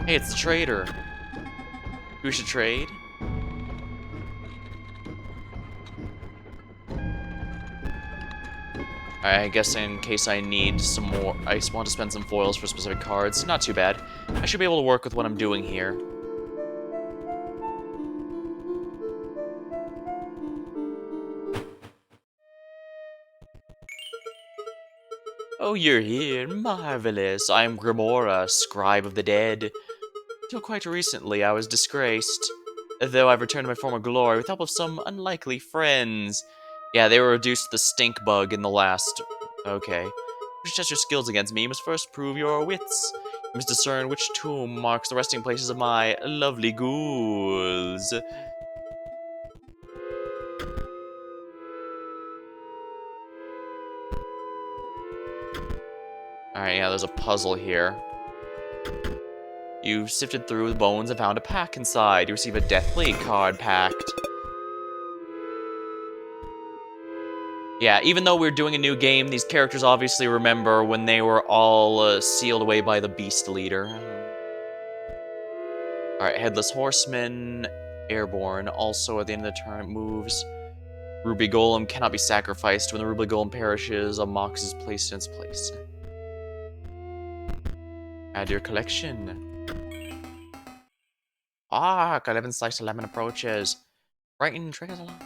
Speaker 1: Hey, it's the trader. Who should trade? I guess in case I need some more, I just want to spend some foils for specific cards. Not too bad. I should be able to work with what I'm doing here. Oh, you're here. Marvelous. I am Grimora, scribe of the dead. Till quite recently, I was disgraced. Though I've returned to my former glory with help of some unlikely friends. Yeah, they were reduced to the stink bug in the last... Okay. To test your skills against me, you must first prove your wits. You must discern which tomb marks the resting places of my lovely ghouls. Alright, yeah, there's a puzzle here. You sifted through the bones and found a pack inside. You receive a Deathly card packed. Yeah, even though we're doing a new game, these characters obviously remember when they were all sealed away by the Beast Leader. Alright, Headless Horseman, Airborne. Also, at the end of the turn, it moves. Ruby Golem cannot be sacrificed. When the Ruby Golem perishes, a Mox is placed in its place. Add to your collection. Ah, 11 slice 11 approaches. Frightened triggers along.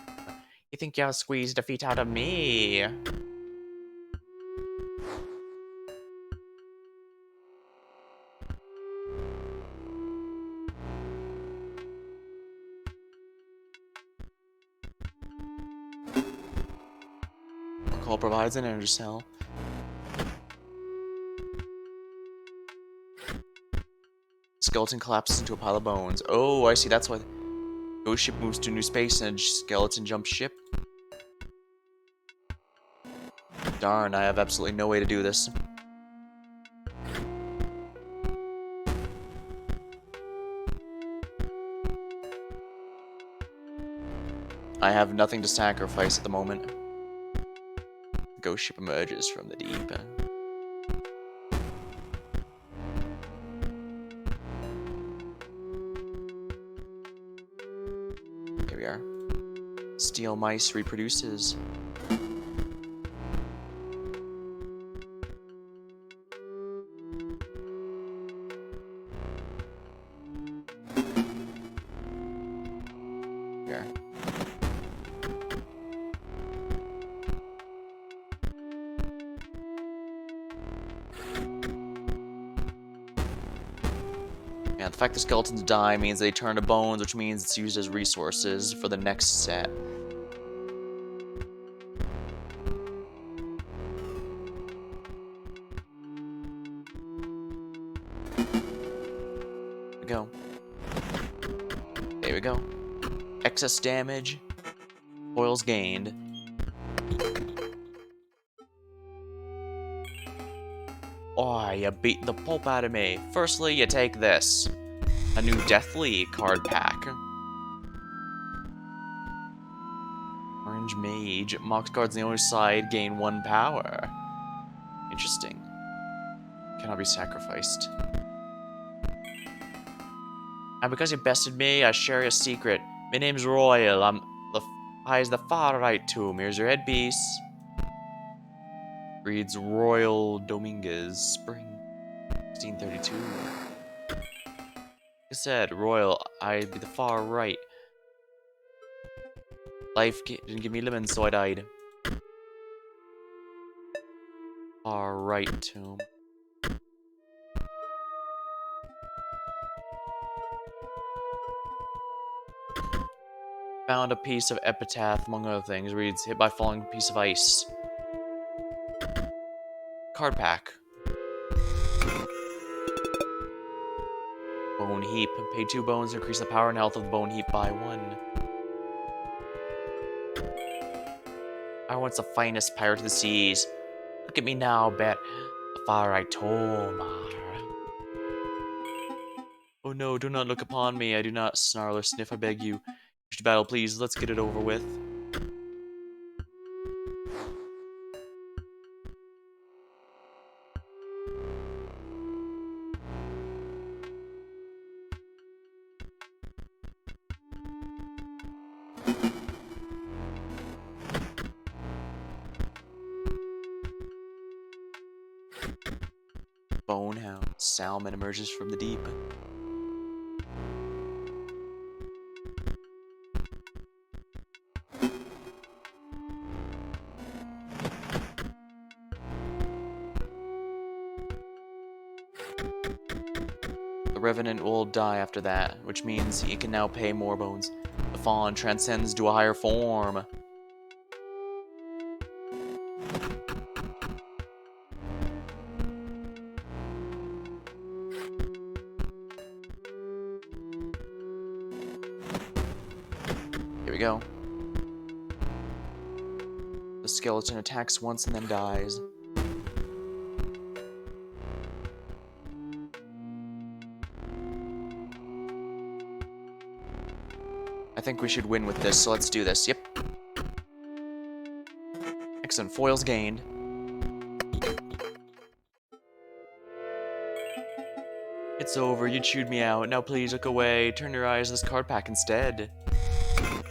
Speaker 1: You think you'll squeeze defeat out of me? Call provides an energy cell. Skeleton collapses into a pile of bones. Oh, I see. That's why the ghost ship moves to a new space and skeleton jumps ship. Darn, I have absolutely no way to do this. I have nothing to sacrifice at the moment. The ghost ship emerges from the deep. Here we are. Steel mice reproduces. Here. Yeah, the fact the skeletons die means they turn to bones, which means it's used as resources for the next set. There we go. There we go. Excess damage. Foils gained. Oh, you beat the pulp out of me. Firstly, you take this. A new Deathly card pack. Orange Mage. Mox cards on the other side gain 1 power. Interesting. Cannot be sacrificed. And because you bested me, I share your secret. My name's Royal. I is the far right tomb. Here's your headpiece. Reads Royal Dominguez, Spring 1632. Like I said, Royal, I'd be the far right. Life didn't give me lemons, so I died. Far right tomb. Found a piece of epitaph, among other things. Reads, hit by falling piece of ice. Card pack. Bone heap. Pay 2 bones to increase the power and health of the bone heap by 1. I once the finest pirate of the seas. Look at me now, bet. The far right Tomar. Oh no, do not look upon me. I do not snarl or sniff, I beg you. Wish to battle, please. Let's get it over with. Bonehound. Salmon emerges from the deep. The Revenant will die after that, which means he can now pay more bones. The Fawn transcends to a higher form. Here we go. The skeleton attacks once and then dies. I think we should win with this, so let's do this. Yep. Excellent. Foils gained. It's over. You chewed me out. Now please look away. Turn your eyes to this card pack instead.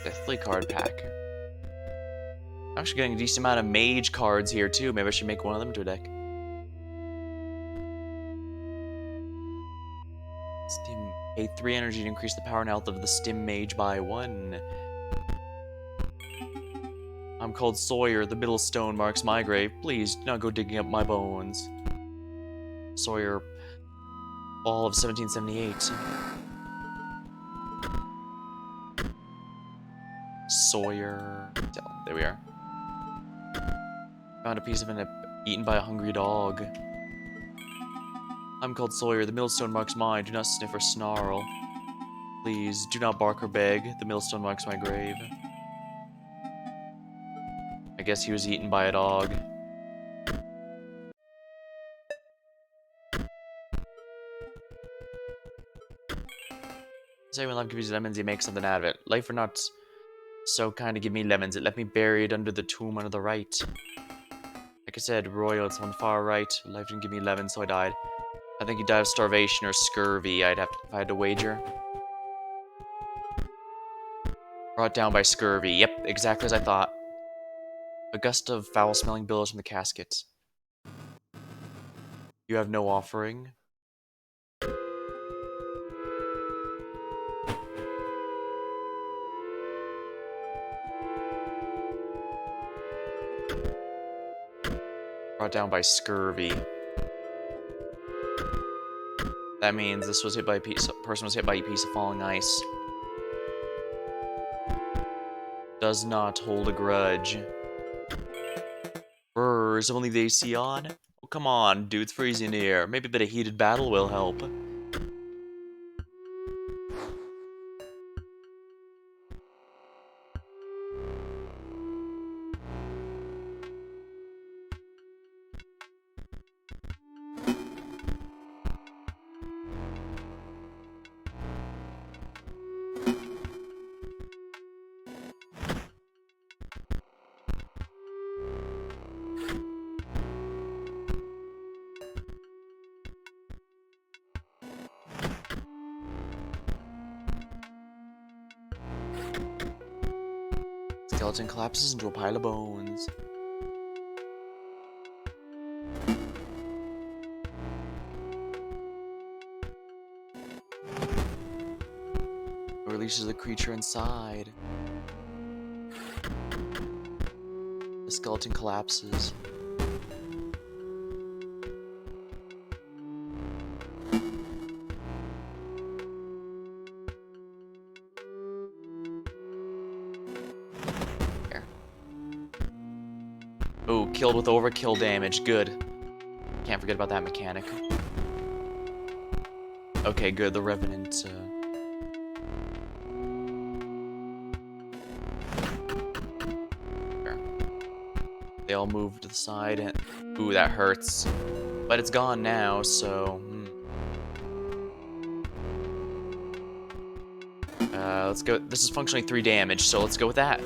Speaker 1: Deathly card pack. I'm actually getting a decent amount of mage cards here too. Maybe I should make one of them into a deck. Stim. Pay 3 energy to increase the power and health of the Stim Mage by 1. I'm called Sawyer. The middle stone marks my grave. Please do not go digging up my bones. Sawyer. Fall of 1778. Sawyer. There we are. Found a piece of an eaten by a hungry dog. I'm called Sawyer. The millstone marks mine. Do not sniff or snarl. Please, do not bark or beg. The millstone marks my grave. I guess he was eaten by a dog. Say when life gives you lemons, you make something out of it. Life or not so kind to give me lemons. It left me buried under the tomb on the right. Like I said, Royal, it's on the far right. Life didn't give me lemons, so I died. I think he died of starvation or scurvy, if I had to wager. Brought down by scurvy. Yep, exactly as I thought. A gust of foul-smelling billows from the casket. You have no offering. Brought down by scurvy. That means this was hit by a person was hit by a piece of falling ice. Does not hold a grudge. Brr, someone leave the AC on? Oh, come on, dude, it's freezing here. Maybe a bit of heated battle will help. Skeleton collapses into a pile of bones. It releases the creature inside. The skeleton collapses. Oh, killed with overkill damage. Good. Can't forget about that mechanic. Okay, good. The Revenant. There. They all moved to the side. And ooh, that hurts. But it's gone now, so. Let's go. This is functionally 3 damage, so let's go with that.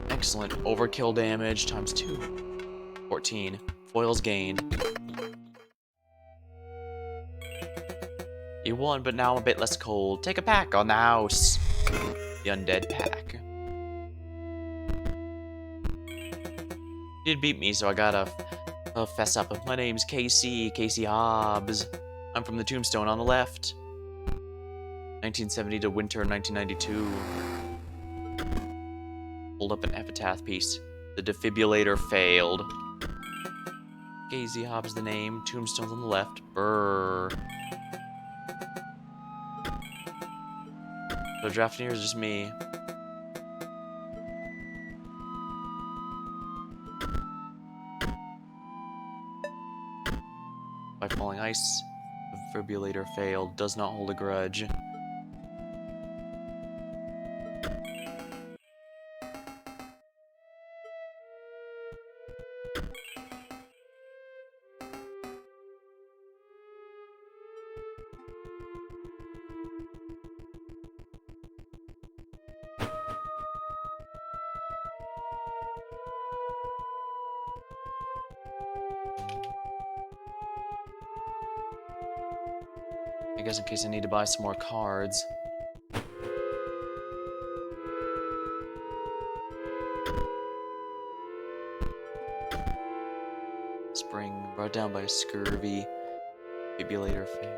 Speaker 1: Excellent. Overkill damage times 2. 14. Foils gained. You won, but now I'm a bit less cold. Take a pack on the house. The undead pack. You did beat me, so I gotta fess up. My name's Casey Hobbs. I'm from the tombstone on the left. 1970 to winter 1992. Hold up an epitaph piece. The defibrillator failed. Gazy Hobbs the name. Tombstones on the left. Brrr. So Draftineer is just me. By falling ice. The defibrillator failed. Does not hold a grudge. I guess in case I need to buy some more cards. Spring brought down by scurvy. Defibrillator failed.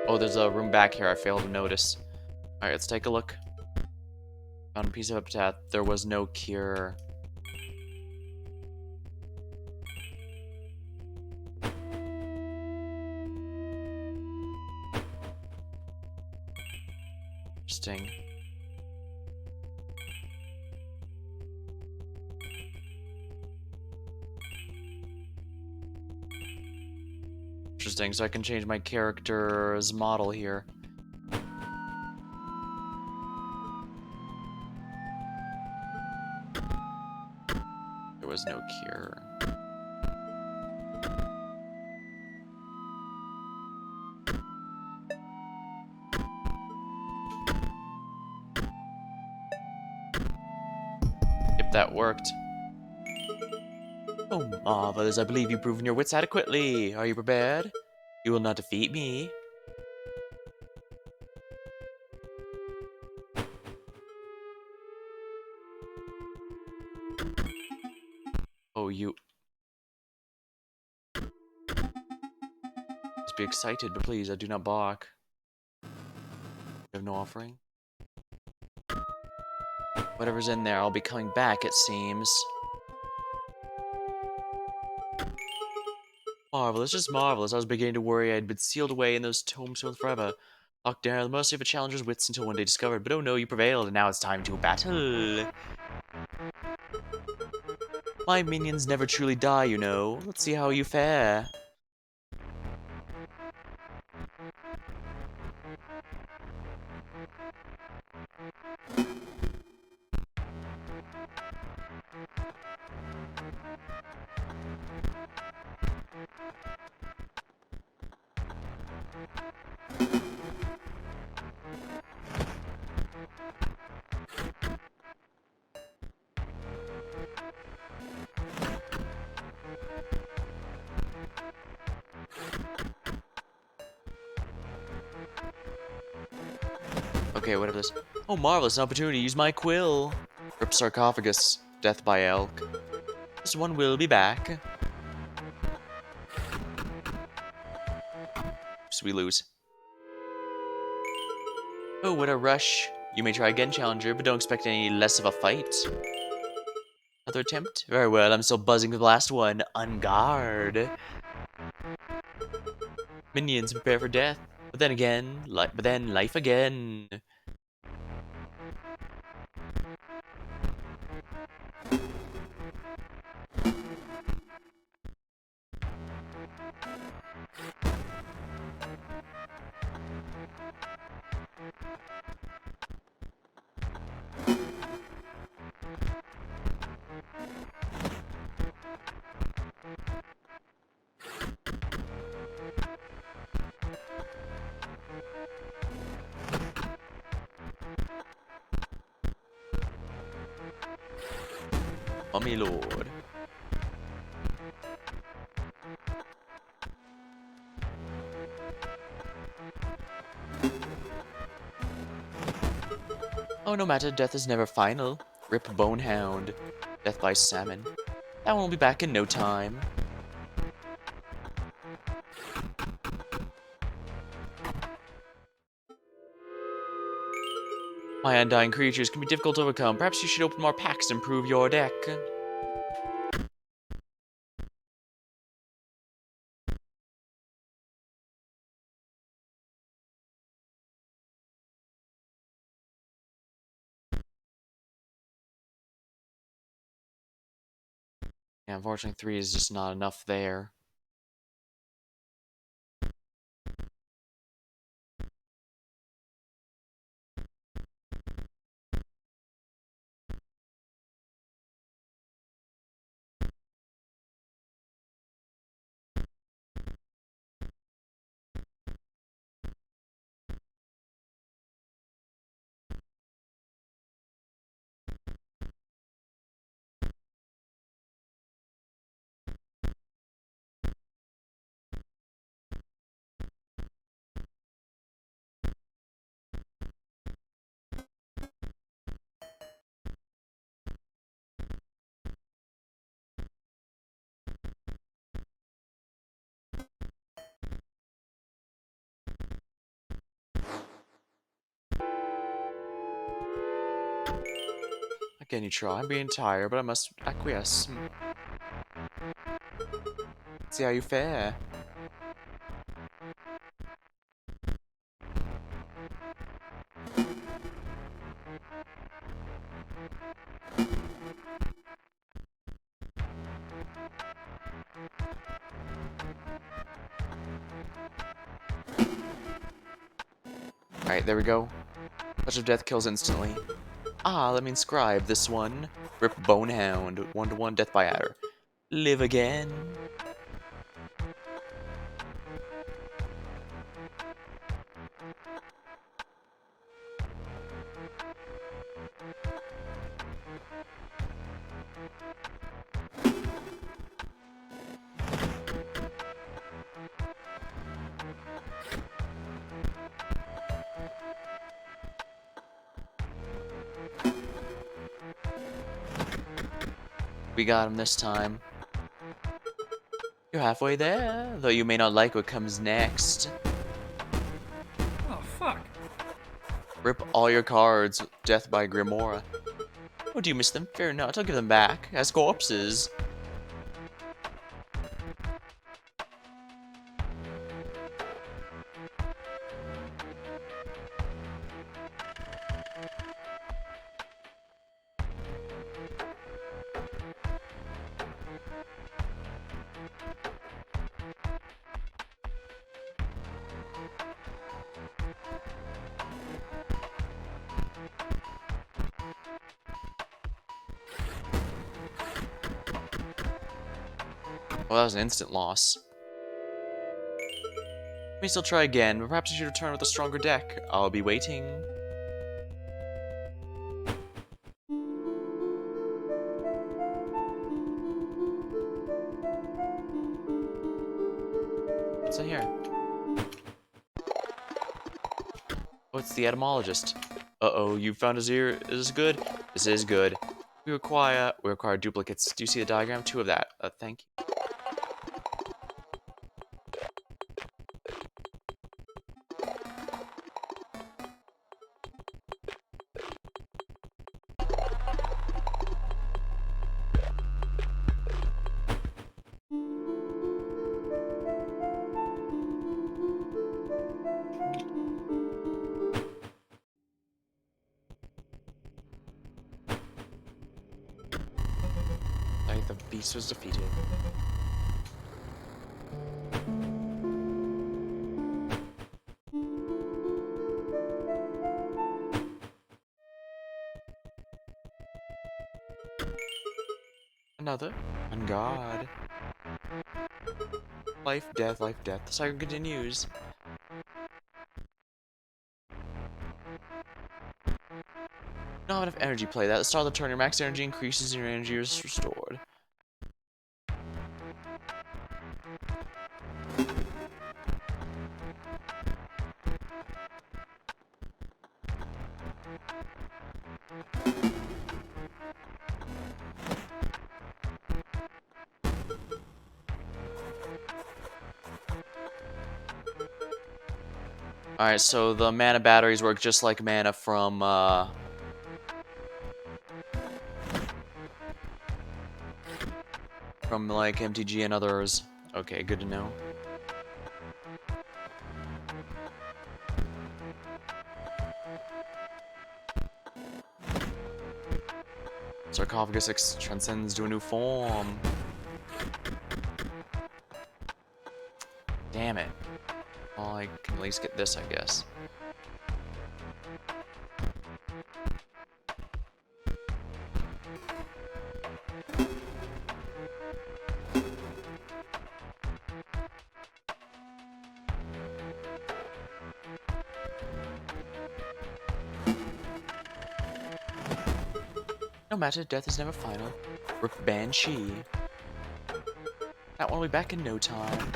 Speaker 1: Oh, there's a room back here I failed to notice. Alright, let's take a look. Found a piece of epitaph. There was no cure. Interesting. Interesting, so I can change my character's model here. There was no cure. If that worked. Oh, marvelous, I believe you've proven your wits adequately. Are you prepared? You will not defeat me. Oh, you... Just be excited, but please, I do not balk. You have no offering? Whatever's in there, I'll be coming back, it seems. Marvelous, just marvelous. I was beginning to worry I had been sealed away in those tombstones forever. Locked down the mercy of a challenger's wits until one day discovered. But oh no, you prevailed, and now it's time to battle. My minions never truly die, you know. Let's see how you fare. Okay, whatever this. Oh, marvelous, an opportunity to use my quill. Rip sarcophagus. Death by elk. This one will be back. So we lose. Oh, what a rush. You may try again, challenger, but don't expect any less of a fight. Another attempt? Very well, I'm still buzzing for the last one. On guard. Minions, prepare for death. But then again, life again. Oh, my lord. Oh, no matter, death is never final. Rip Bonehound. Death by Salmon. That one will be back in no time. My undying creatures can be difficult to overcome. Perhaps you should open more packs to improve your deck. Yeah, unfortunately 3 is just not enough there. Again, you try. I'm being tired, but I must acquiesce. See how you fare. Alright, there we go. Touch of Death kills instantly. Ah, let me inscribe this one. Rip Bonehound. 1-1 death by adder. Live again. We got him this time. You're halfway there, though you may not like what comes next.
Speaker 2: Oh, fuck.
Speaker 1: Rip all your cards. Death by Grimoire. Oh, do you miss them? Fear not, I'll give them back as corpses. Well, that was an instant loss. We may still try again, but perhaps you should return with a stronger deck. I'll be waiting. What's in here? Oh, it's the etymologist. Uh-oh, you found his ear. Is this good? This is good. We require duplicates. Do you see the diagram? 2 of that. Thank you. The beast was defeated. Another. On God. Life, death, life, death. The cycle continues. Not enough energy play. That at the start of the turn, your max energy increases and your energy is restored. Alright, so the mana batteries work just like mana from, like, MTG and others. Okay, good to know. Sarcophagus transcends to a new form. Damn it. Well, I can at least get this, I guess. No matter, death is never final. Rip Banshee. That one will be back in no time.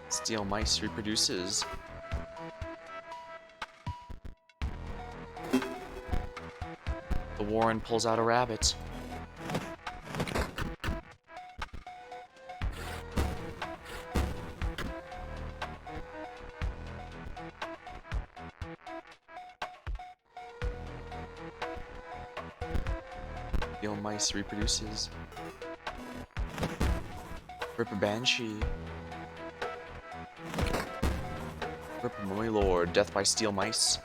Speaker 1: Steel Mice reproduces. The Warren pulls out a rabbit. Steel Mice reproduces. Rip a Banshee. Rip a Mummy Lord. Death by Steel Mice.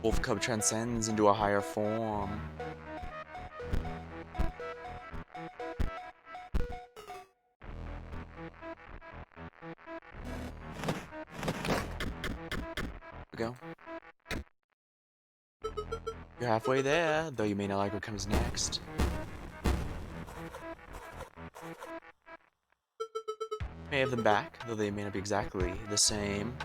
Speaker 1: Wolf Cub transcends into a higher form. Here we go. You're halfway there, though you may not like what comes next. May have them back, though they may not be exactly the same.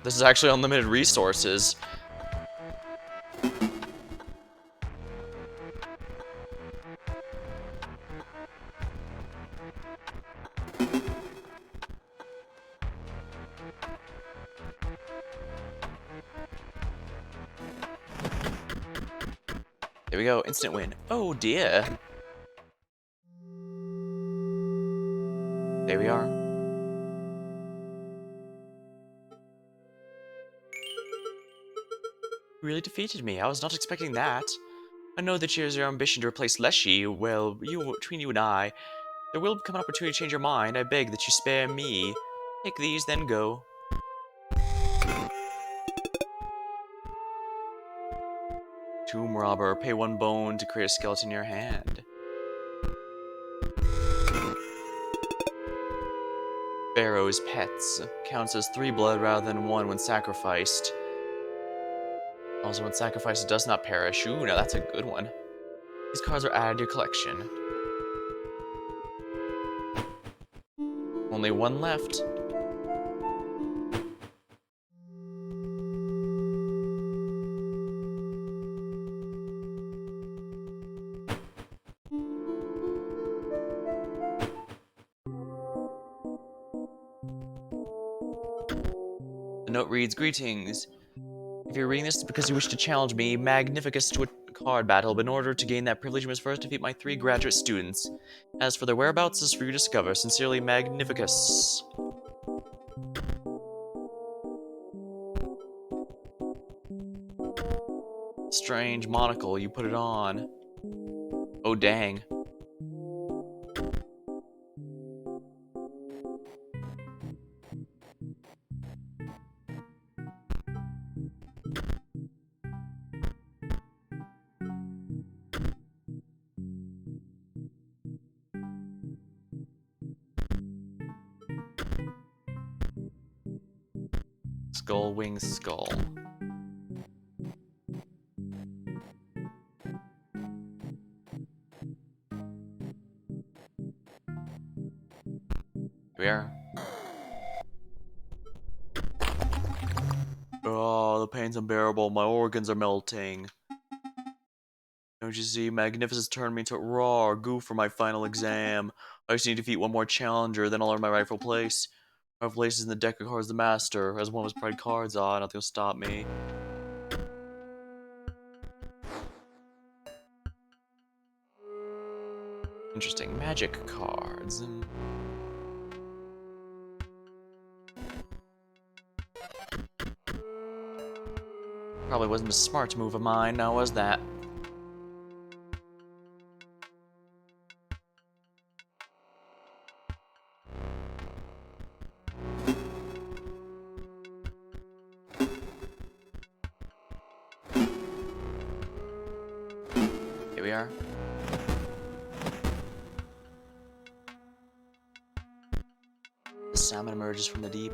Speaker 1: This is actually unlimited resources. There we go, instant win. Oh dear. There we are. You really defeated me. I was not expecting that. I know that here's your ambition to replace Leshy. Well, between you and I, there will come an opportunity to change your mind. I beg that you spare me. Take these, then go. Tomb Robber. Pay 1 bone to create a skeleton in your hand. Pharaoh's Pets. Counts as 3 blood rather than 1 when sacrificed. Also, when sacrificed, it does not perish. Ooh, now that's a good one. These cards are added to your collection. Only 1 left. The note reads, "Greetings. If you're reading this because you wish to challenge me, Magnificus to card battle, but in order to gain that privilege, you must first defeat my 3 graduate students. As for their whereabouts, is for you to discover. Sincerely, Magnificus. Strange monocle, you put it on. Oh, dang. Skull, wings, skull. Here we are. Oh, the pain's unbearable. My organs are melting. Don't you see? Magnificence turned me into raw goo for my final exam. I just need to defeat one more challenger, then I'll earn my rightful place. My rightful place is in the deck of cards the master. As one of his pride cards, nothing will stop me. Interesting. Magic cards. Probably wasn't a smart move of mine, now was that? Here we are. The salmon emerges from the deep.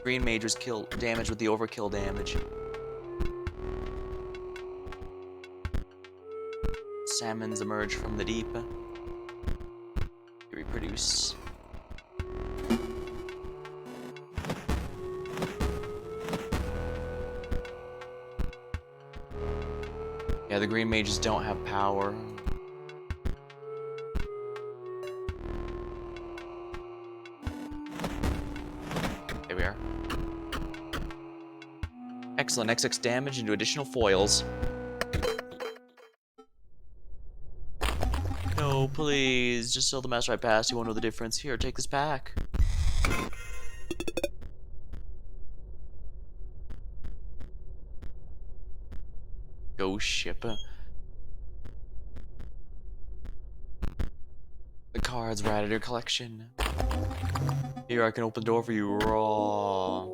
Speaker 1: Green mage was damaged with the overkill damage. Salmons emerge from the deep. They reproduce. Yeah, the green mages don't have power. There we are. Excellent, XX damage into additional foils. No, please, just tell the master I passed, you won't know the difference. Here, take this back. Ghost ship. The cards right out of your collection. Here, I can open the door for you raw.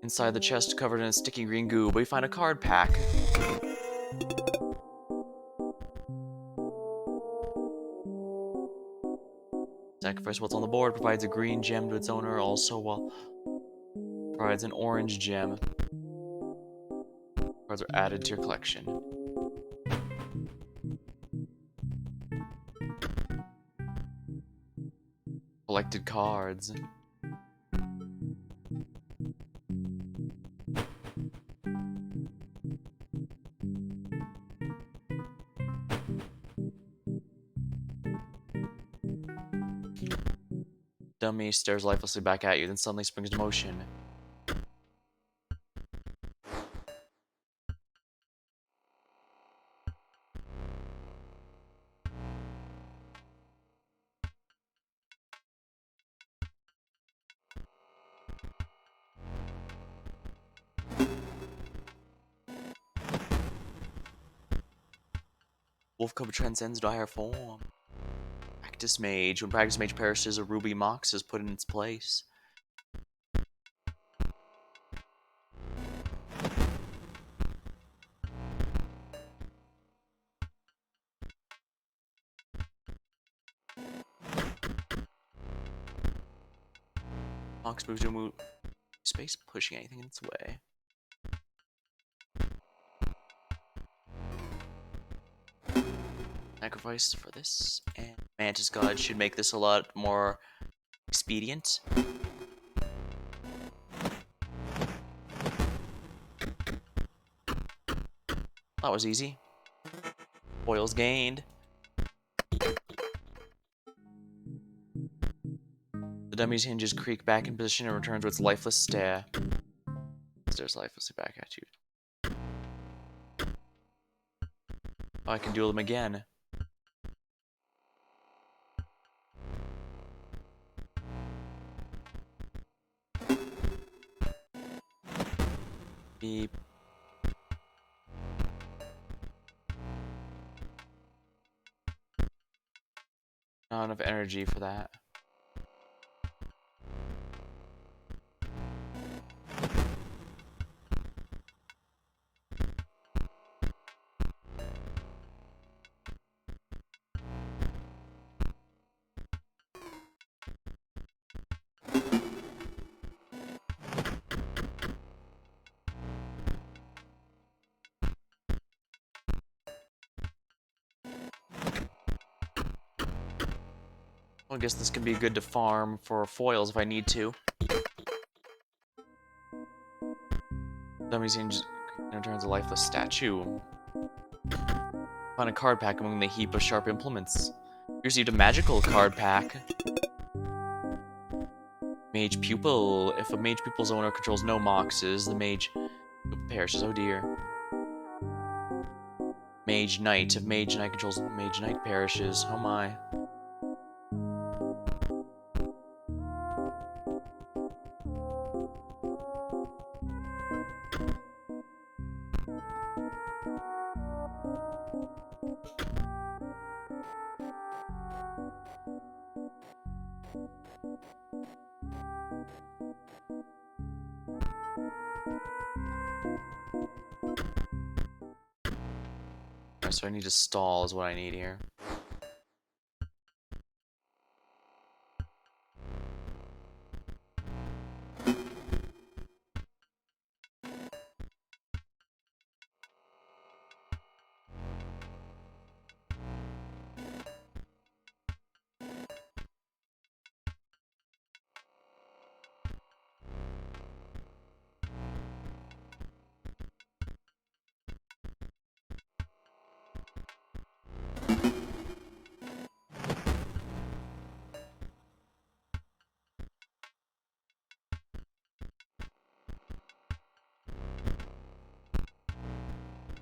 Speaker 1: Inside the chest covered in a sticky green goo, we find a card pack. Sacrifice what's on the board, provides a green gem to its owner, also provides an orange gem. Cards are added to your collection. Collected cards. Dummy stares lifelessly back at you, then suddenly springs into motion. Wolf Cub transcends into higher form. Practice Mage. When Practice Mage perishes, a ruby mox is put in its place. Mox moves to a move. Space pushing anything in its way. Sacrifice for this, and Mantis God should make this a lot more expedient. That was easy. Foils gained. The dummy's hinges creak back in position and return to its lifeless stare. Stares lifelessly back at you. Oh, I can duel them again. Beep. Not enough energy for that. Well, I guess this can be good to farm for foils if I need to. Dummy's hinge turns a lifeless statue. Find a card pack among the heap of sharp implements. You received a magical card pack. Mage Pupil. If a Mage Pupil's owner controls no moxes, the Mage perishes. Oh dear. Mage Knight. If Mage Knight controls Mage Knight perishes. Oh my. Alright, so I need to stall is what I need here.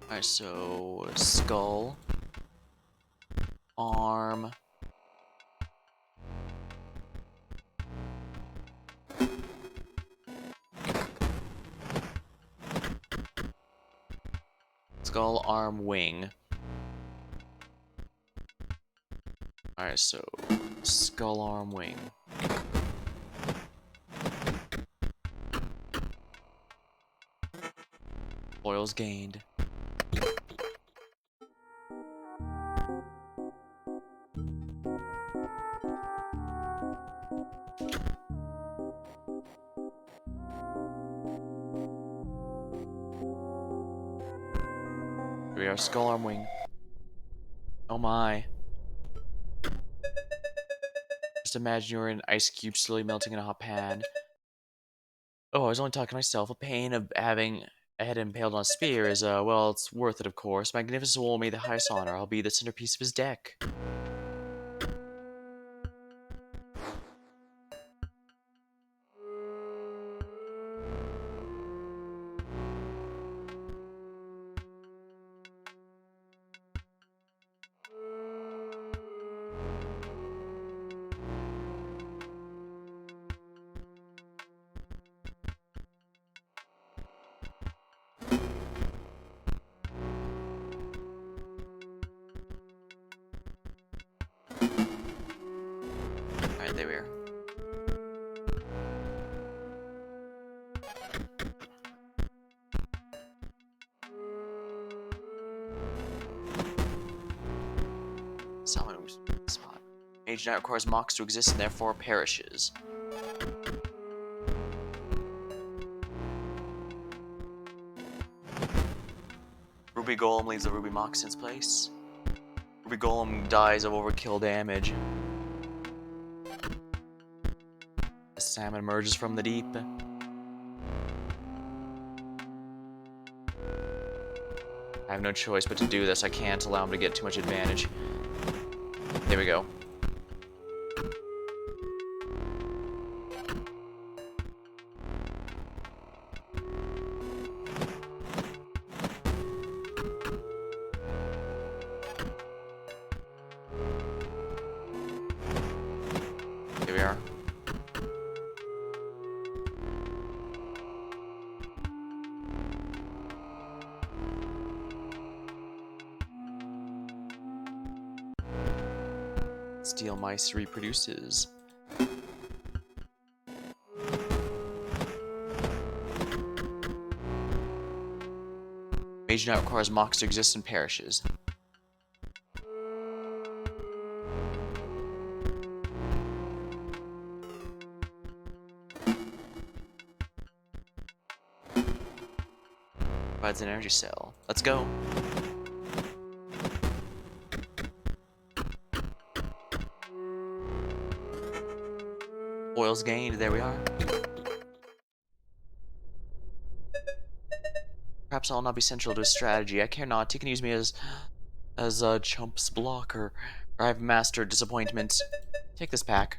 Speaker 1: Alright, so skull, arm, skull, arm, wing. Alright, so skull, arm, wing. Foils gained. Here we are, skull, arm, wing. Oh my. Just imagine you're an ice cube slowly melting in a hot pan. Oh, I was only talking to myself. The pain of having a head impaled on a spear is, well, it's worth it, of course. Magnificent will me the highest honor. I'll be the centerpiece of his deck. Alright, there we are. Someone spot. Mage Knight requires Mox to exist and therefore perishes. Ruby Golem leaves the Ruby Moxon's place. Ruby Golem dies of overkill damage. The salmon emerges from the deep. I have no choice but to do this. I can't allow him to get too much advantage. There we go. Here we are. Steel mice reproduces. Mage Knight requires Mox to exist and perishes. Provides an energy cell. Let's go. Oils gained, there we are. Perhaps I'll not be central to his strategy. I care not. He can use me as a chump's blocker. Or I've mastered disappointment. Take this pack.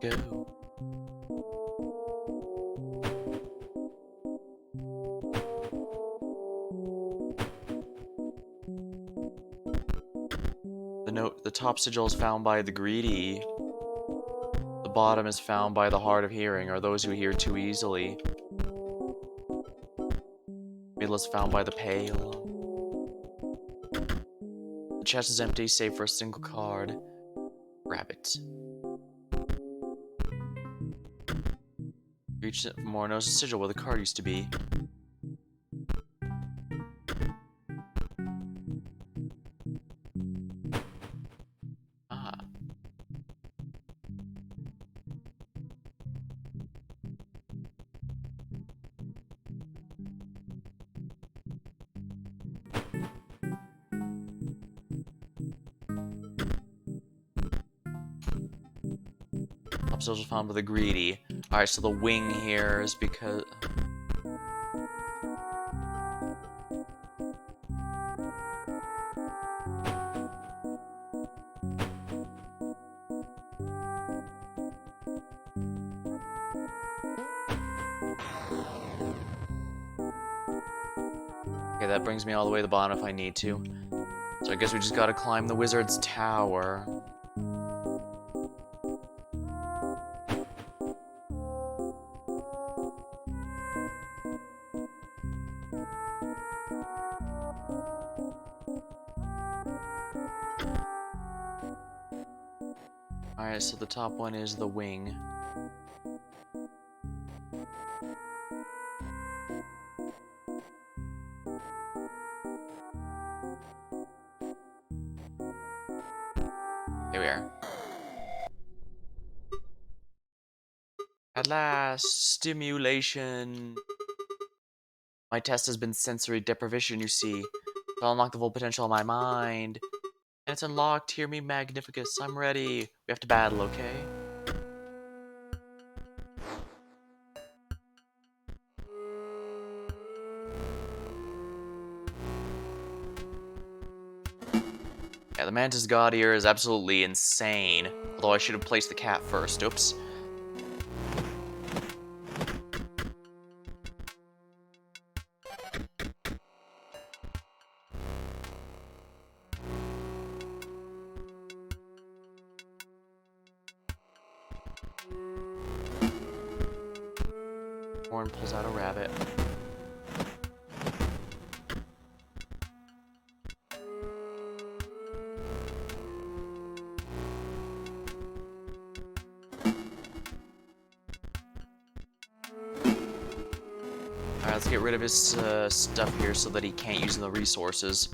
Speaker 1: Go. The top sigil is found by the greedy. The bottom is found by the hard of hearing, or those who hear too easily. Middle is found by the pale. The chest is empty, save for a single card. Grab it. Reach it for more. Knows the sigil where the card used to be. Obstacles are found by the greedy. Alright, so the wing here is because... Okay, that brings me all the way to the bottom if I need to. So I guess we just gotta climb the wizard's tower. Alright, so the top one is the wing. Here we are. At last, stimulation. My test has been sensory deprivation, you see. To unlock the full potential of my mind. And it's unlocked. Hear me, Magnificus. I'm ready. We have to battle, okay? Yeah, the Mantis God here is absolutely insane. Although I should have placed the cat first. Oops. Horn pulls out a rabbit. Alright, let's get rid of his stuff here so that he can't use the resources.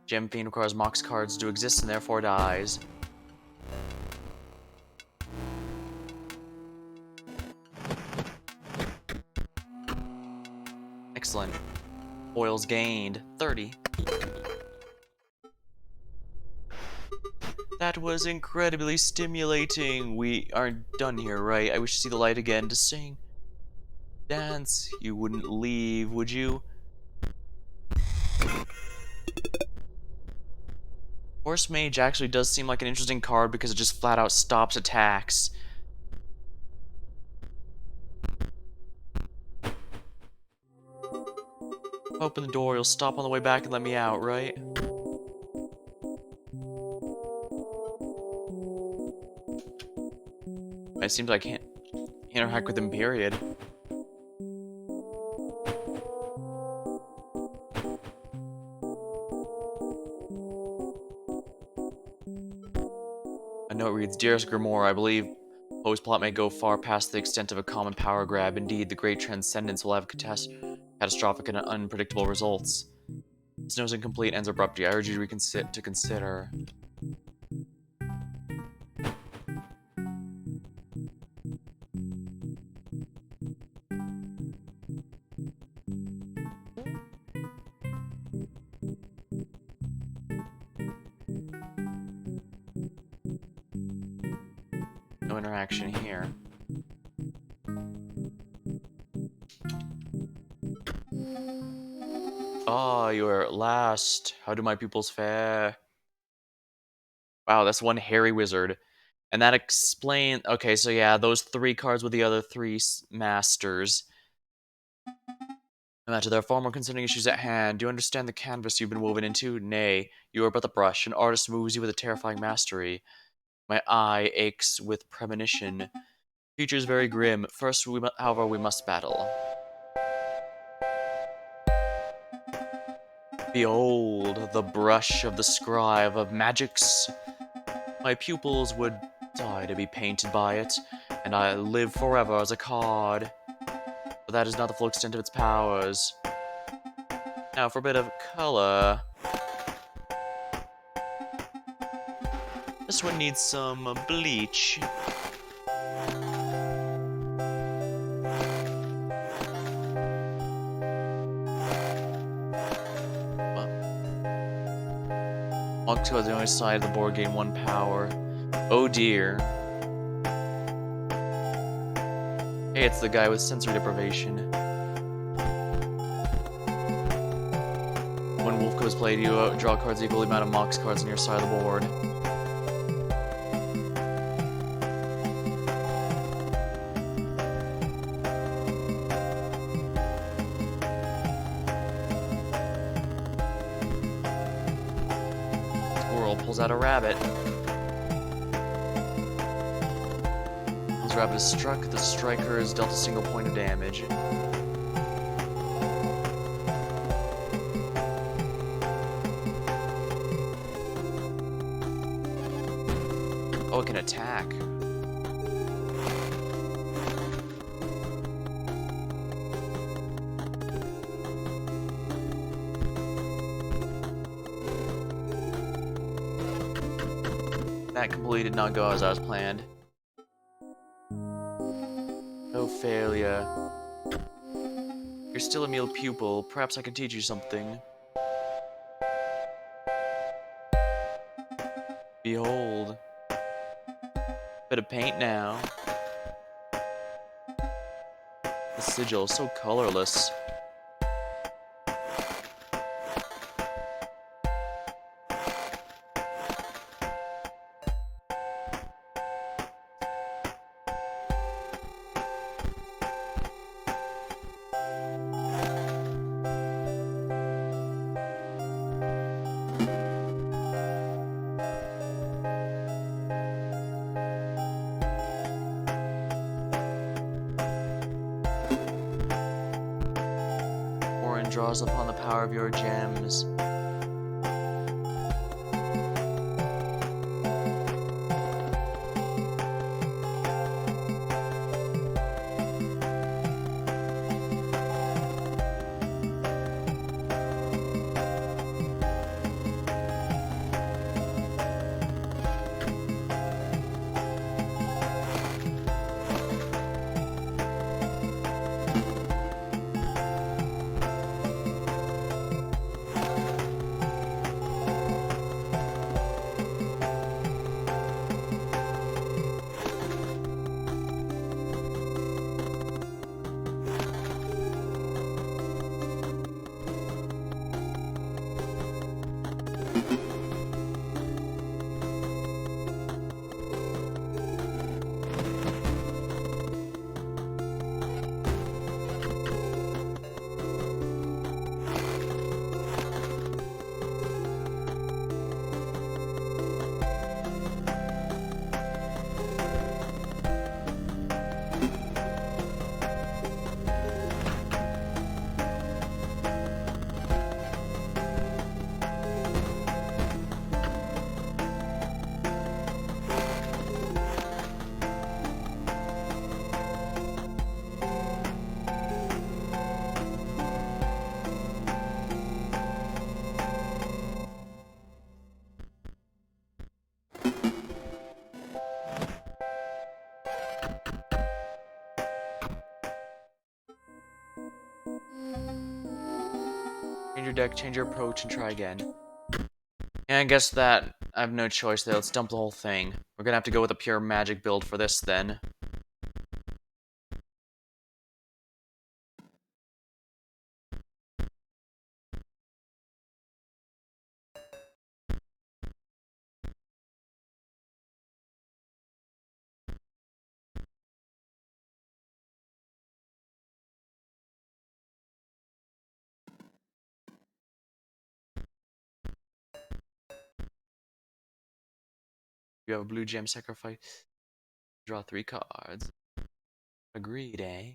Speaker 1: Gem Fiend requires Mox cards to exist and therefore dies. Excellent. Oils gained. 30. That was incredibly stimulating. We aren't done here, right? I wish to see the light again to sing. Dance. You wouldn't leave, would you? Horse Mage actually does seem like an interesting card because it just flat out stops attacks. Open the door, you'll stop on the way back and let me out, right? It seems like I can't interact with him, period. A note reads, Dearest Grimoire, I believe Poe's plot may go far past the extent of a common power grab. Indeed, the great transcendence will have catastrophic and unpredictable results. This note is incomplete, ends abruptly. I urge you to consider. No interaction here. Ah, you are at last. How do my pupils fare? Wow, that's one hairy wizard. And that explains... Okay, so yeah, those 3 cards with the other 3 masters. No matter, there are far more concerning issues at hand. Do you understand the canvas you've been woven into? Nay, you are but the brush. An artist moves you with a terrifying mastery. My eye aches with premonition. The future is very grim. First, however, we must battle. Behold, the brush of the scribe of magics. My pupils would die to be painted by it, and I live forever as a card. But that is not the full extent of its powers. Now for a bit of color. This one needs some bleach. Walk to the only side of the board, gain 1 power. Oh dear. Hey, it's the guy with sensory deprivation. When Wolfco is played, you draw cards equal to the amount of Mox cards on your side of the board. Squirrel pulls out a rabbit. Once the rabbit is struck, the striker is dealt a single point of damage. Oh, it can attack. That completely did not go as I was planned. No failure. You're still a male pupil. Perhaps I can teach you something. Behold. Bit of paint now. The sigil is so colorless. Draws upon the power of your gems. your deck, change your approach, and try again. And I guess that I have no choice there. Let's dump the whole thing. We're gonna have to go with a pure magic build for this then. You have a blue gem sacrifice. Draw 3 cards. Agreed, eh?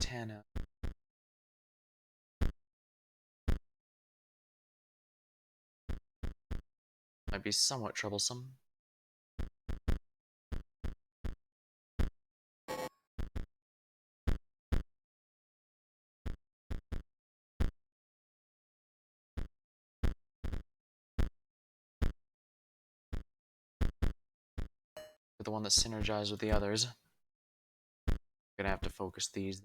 Speaker 1: Tana. Might be somewhat troublesome. The one that synergizes with the others. Gonna have to focus these.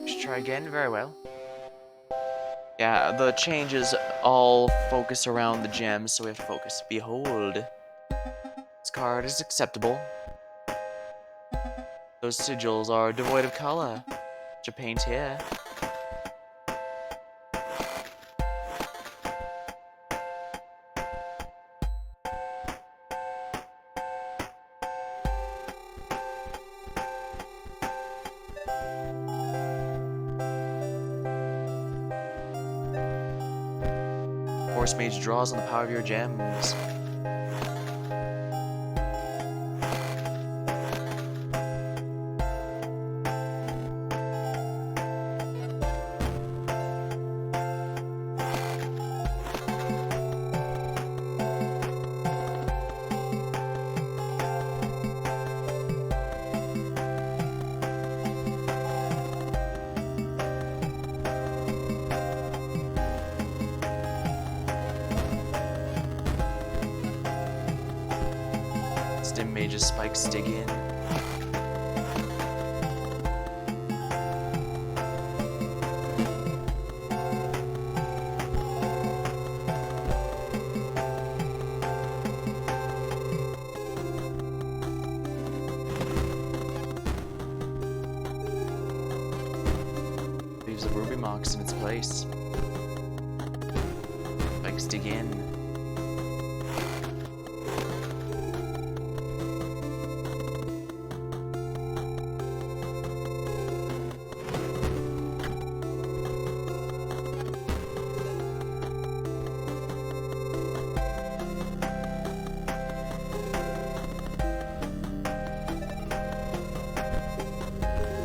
Speaker 1: Should try again. Very well. Yeah, the changes all focus around the gems, so we have to focus. Behold. This card is acceptable. Those sigils are devoid of color. To paint here. Force Mage draws on the power of your gems. Stim Mage's spikes dig in. Leaves the ruby marks in its place. Spikes dig in.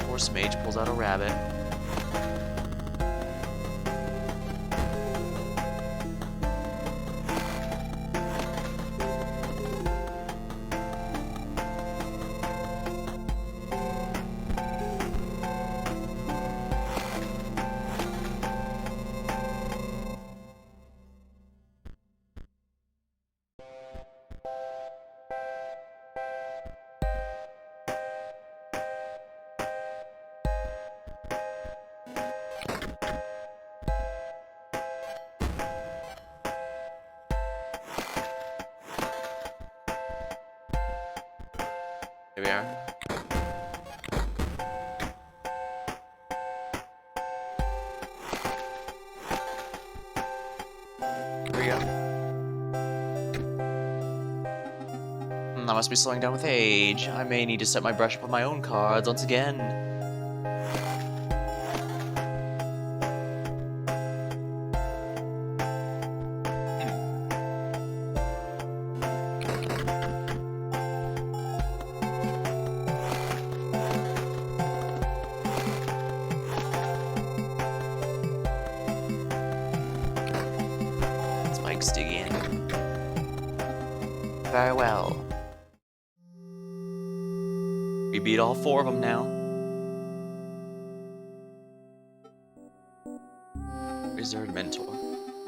Speaker 1: Force Mage pulls out a rabbit. we are. Here we go. I must be slowing down with age. I may need to set my brush up on my own cards once again. Spikes dig in. Very well. We beat all 4 of them now. Wizard Mentor.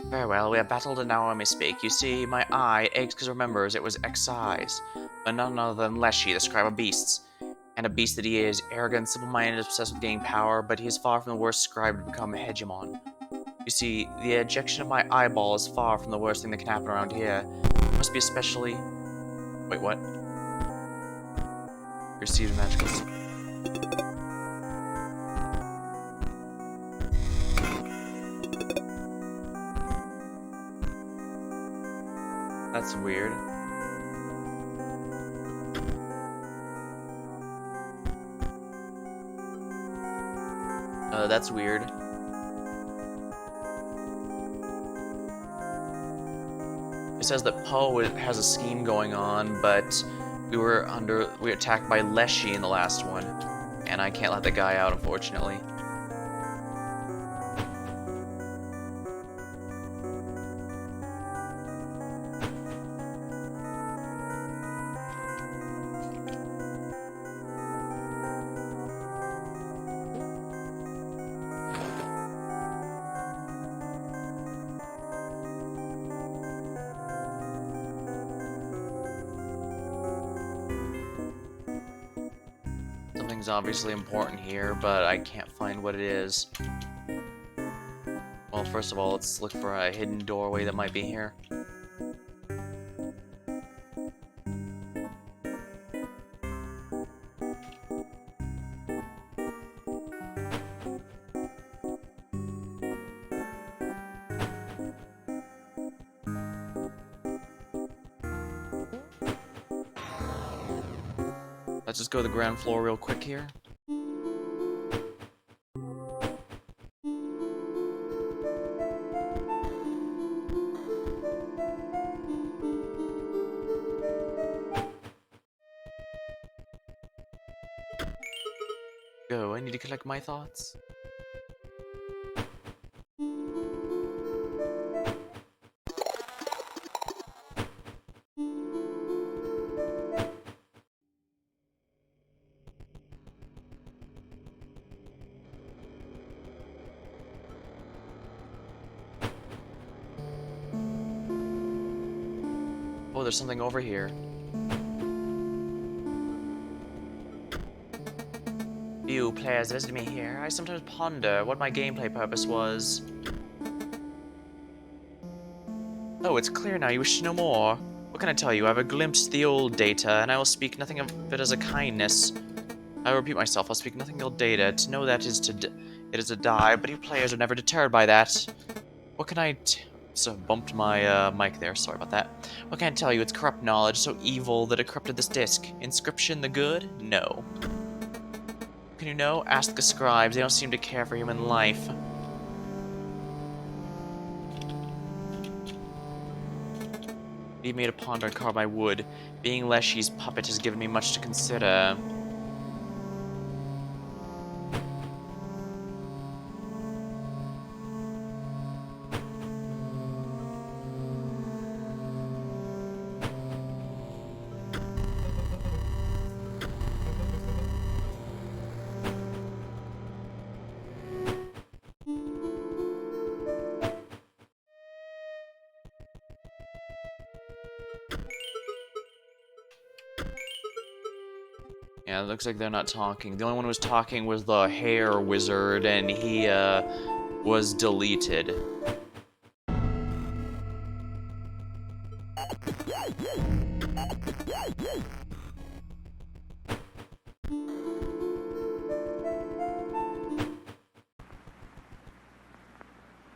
Speaker 1: Very well, we have battled and now I may speak. You see, my eye aches because it remembers it was excised, but none other than Leshy, the scribe of beasts. And a beast that he is, arrogant, simple-minded, obsessed with gaining power, but he is far from the worst scribe to become a hegemon. You see, the ejection of my eyeball is far from the worst thing that can happen around here. It must be especially... Wait, what? Received magical... That's weird. That's weird. It says that Poe has a scheme going on, but we were attacked by Leshy in the last one, and I can't let the guy out, unfortunately. Something's obviously important here, but I can't find what it is. Well, first of all, let's look for a hidden doorway that might be here. Let's just go to the ground floor real quick here. Go, I need to collect my thoughts. Oh, there's something over here. You players visited me here. I sometimes ponder what my gameplay purpose was. Oh, it's clear now. You wish to know more. What can I tell you? I have a glimpse of the old data, and I will speak nothing of it as a kindness. I repeat myself. I'll speak nothing of old data. To know that is it is to die, but you players are never deterred by that. What can I so bumped my mic there, sorry about that. What can I tell you? It's corrupt knowledge, so evil that it corrupted this disc. Inscryption the good? No. Can you know? Ask the scribes, they don't seem to care for human life. Leave me to ponder and carve my wood. Being Leshy's puppet has given me much to consider. Yeah, it looks like they're not talking. The only one who was talking was the hair wizard, and he, was deleted.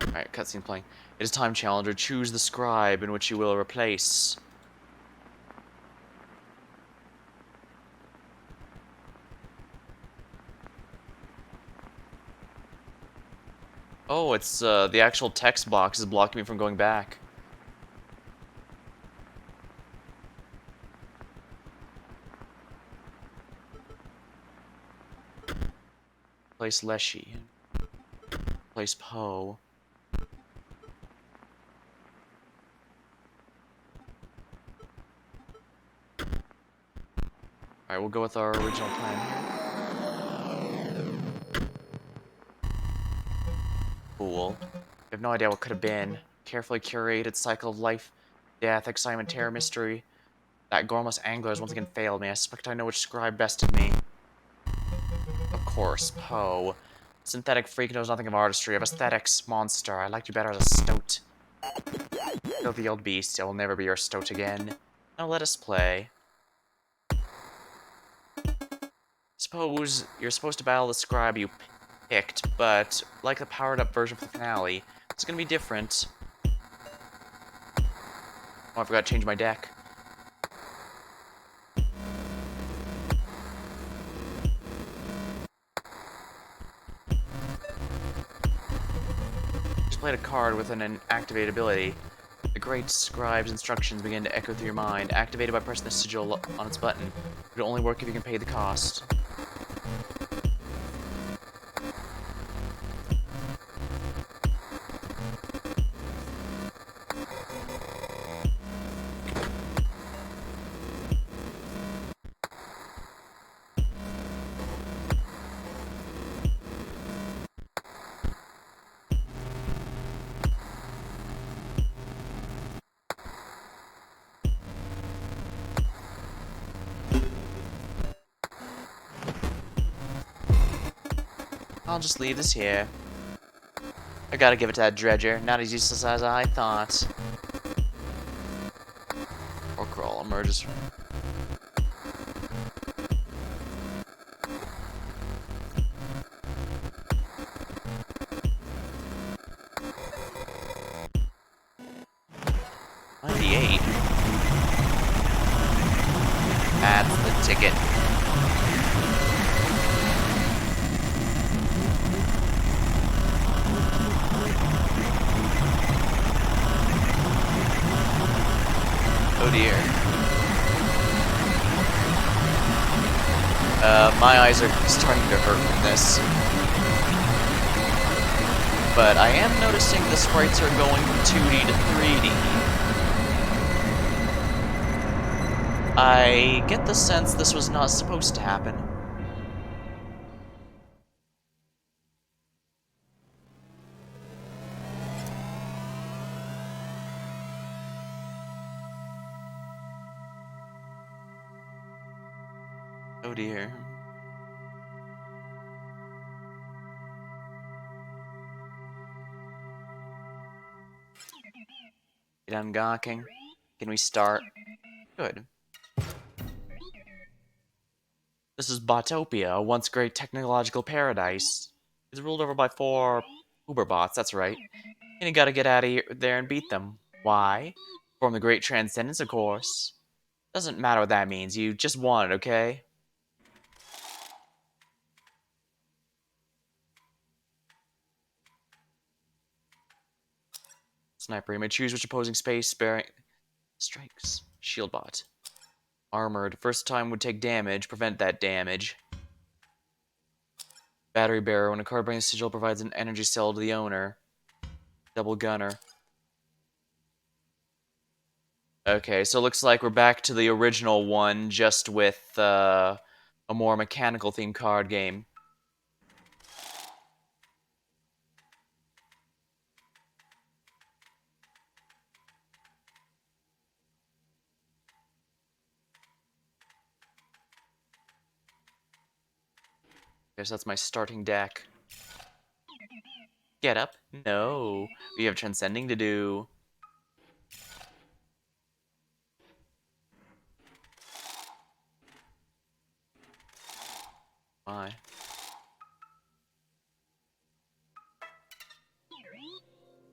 Speaker 1: Alright, cutscene playing. It is time, Challenger. Choose the scribe in which you will replace. Oh, it's, the actual text box is blocking me from going back. Place Leshy. Place Poe. Alright, we'll go with our original plan here. Cool. I have no idea what could have been. Carefully curated cycle of life, death, excitement, terror, mystery. That gormless angler has once again failed me. I suspect I know which scribe bested me. Of course, Poe. Synthetic freak knows nothing of artistry, of aesthetics, monster. I liked you better as a stoat. Filthy old beast, I will never be your stoat again. Now let us play. Suppose you're supposed to battle the scribe you picked, but like the powered-up version for the finale, it's gonna be different. Oh, I forgot to change my deck. Just played a card with an activated ability. The great scribe's instructions begin to echo through your mind, activated by pressing the sigil on its button. It'll only work if you can pay the cost. I'll just leave this here. I gotta give it to that dredger, not as useless as I thought. Or Crawl emerges from... $98. That's the ticket. Oh dear. My eyes are starting to hurt from this. But I am noticing the sprites are going from 2D to 3D. I get the sense this was not supposed to happen. Oh dear. You done gawking? Can we start? Good. This is Botopia, a once great technological paradise. It's ruled over by 4 Uberbots, that's right. And you gotta get out of there and beat them. Why? Form the Great Transcendence, of course. Doesn't matter what that means, you just won it, okay? Sniper, you may choose which opposing space sparing strikes. Shield bot. Armored. First time would take damage, prevent that damage. Battery bearer. When a card brings sigil, provides an energy cell to the owner. Double gunner. Okay, so it looks like we're back to the original one, just with a more mechanical themed card game. Guess that's my starting deck. Get up? No. We have transcending to do. Bye.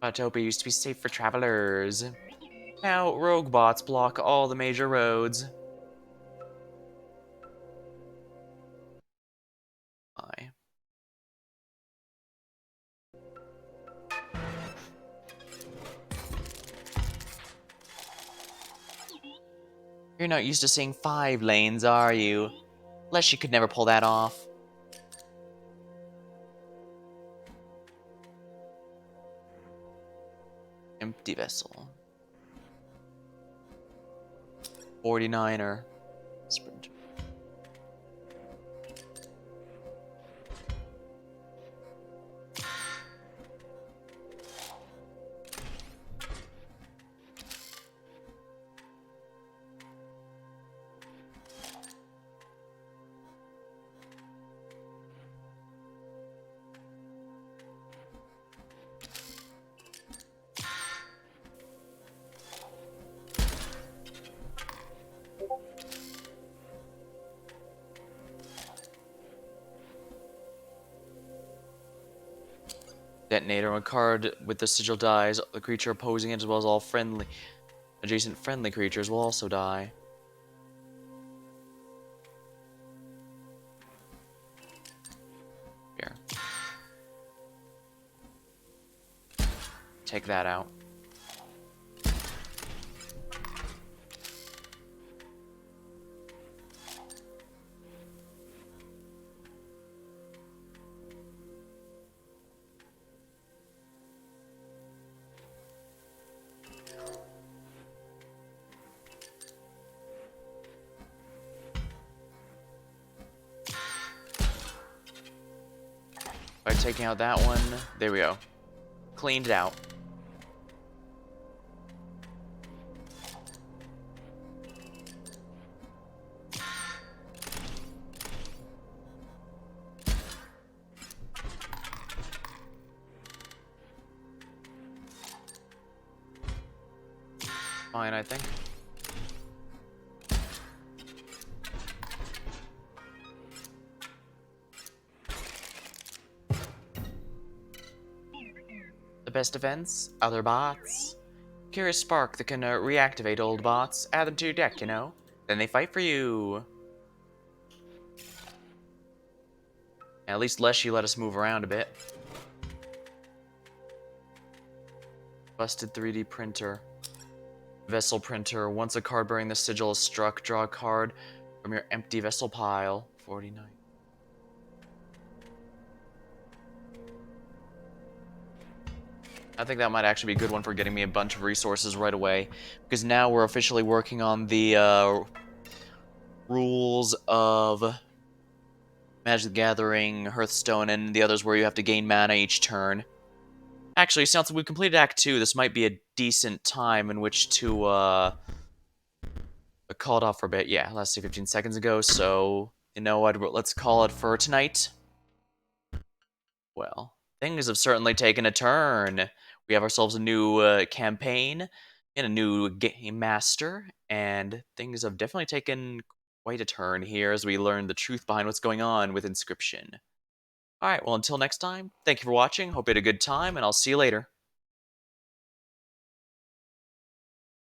Speaker 1: Autopia used to be safe for travelers. Now, rogue bots block all the major roads. Bye. You're not used to seeing 5 lanes, are you? Leshy could never pull that off. Empty vessel. 49er. Sprinter. Detonator. When a card with the sigil dies, the creature opposing it as well as all adjacent friendly creatures will also die. Here. Take that out. By taking out that one, there we go. Cleaned it out. Fine, I think. The best defense? Other bots? Curious spark that can reactivate old bots. Add them to your deck, you know? Then they fight for you. At least Leshy let us move around a bit. Busted 3D printer. Vessel printer. Once a card bearing the sigil is struck, draw a card from your empty vessel pile. 49. I think that might actually be a good one for getting me a bunch of resources right away. Because now we're officially working on the rules of Magic the Gathering, Hearthstone, and the others where you have to gain mana each turn. Actually, since we've completed Act 2, this might be a decent time in which to call it off for a bit. Yeah, let's see, 15 seconds ago, so you know what, let's call it for tonight. Well, things have certainly taken a turn. We have ourselves a new campaign and a new game master, and things have definitely taken quite a turn here as we learn the truth behind what's going on with Inscryption. Alright, well, until next time, thank you for watching, hope you had a good time, and I'll see you later.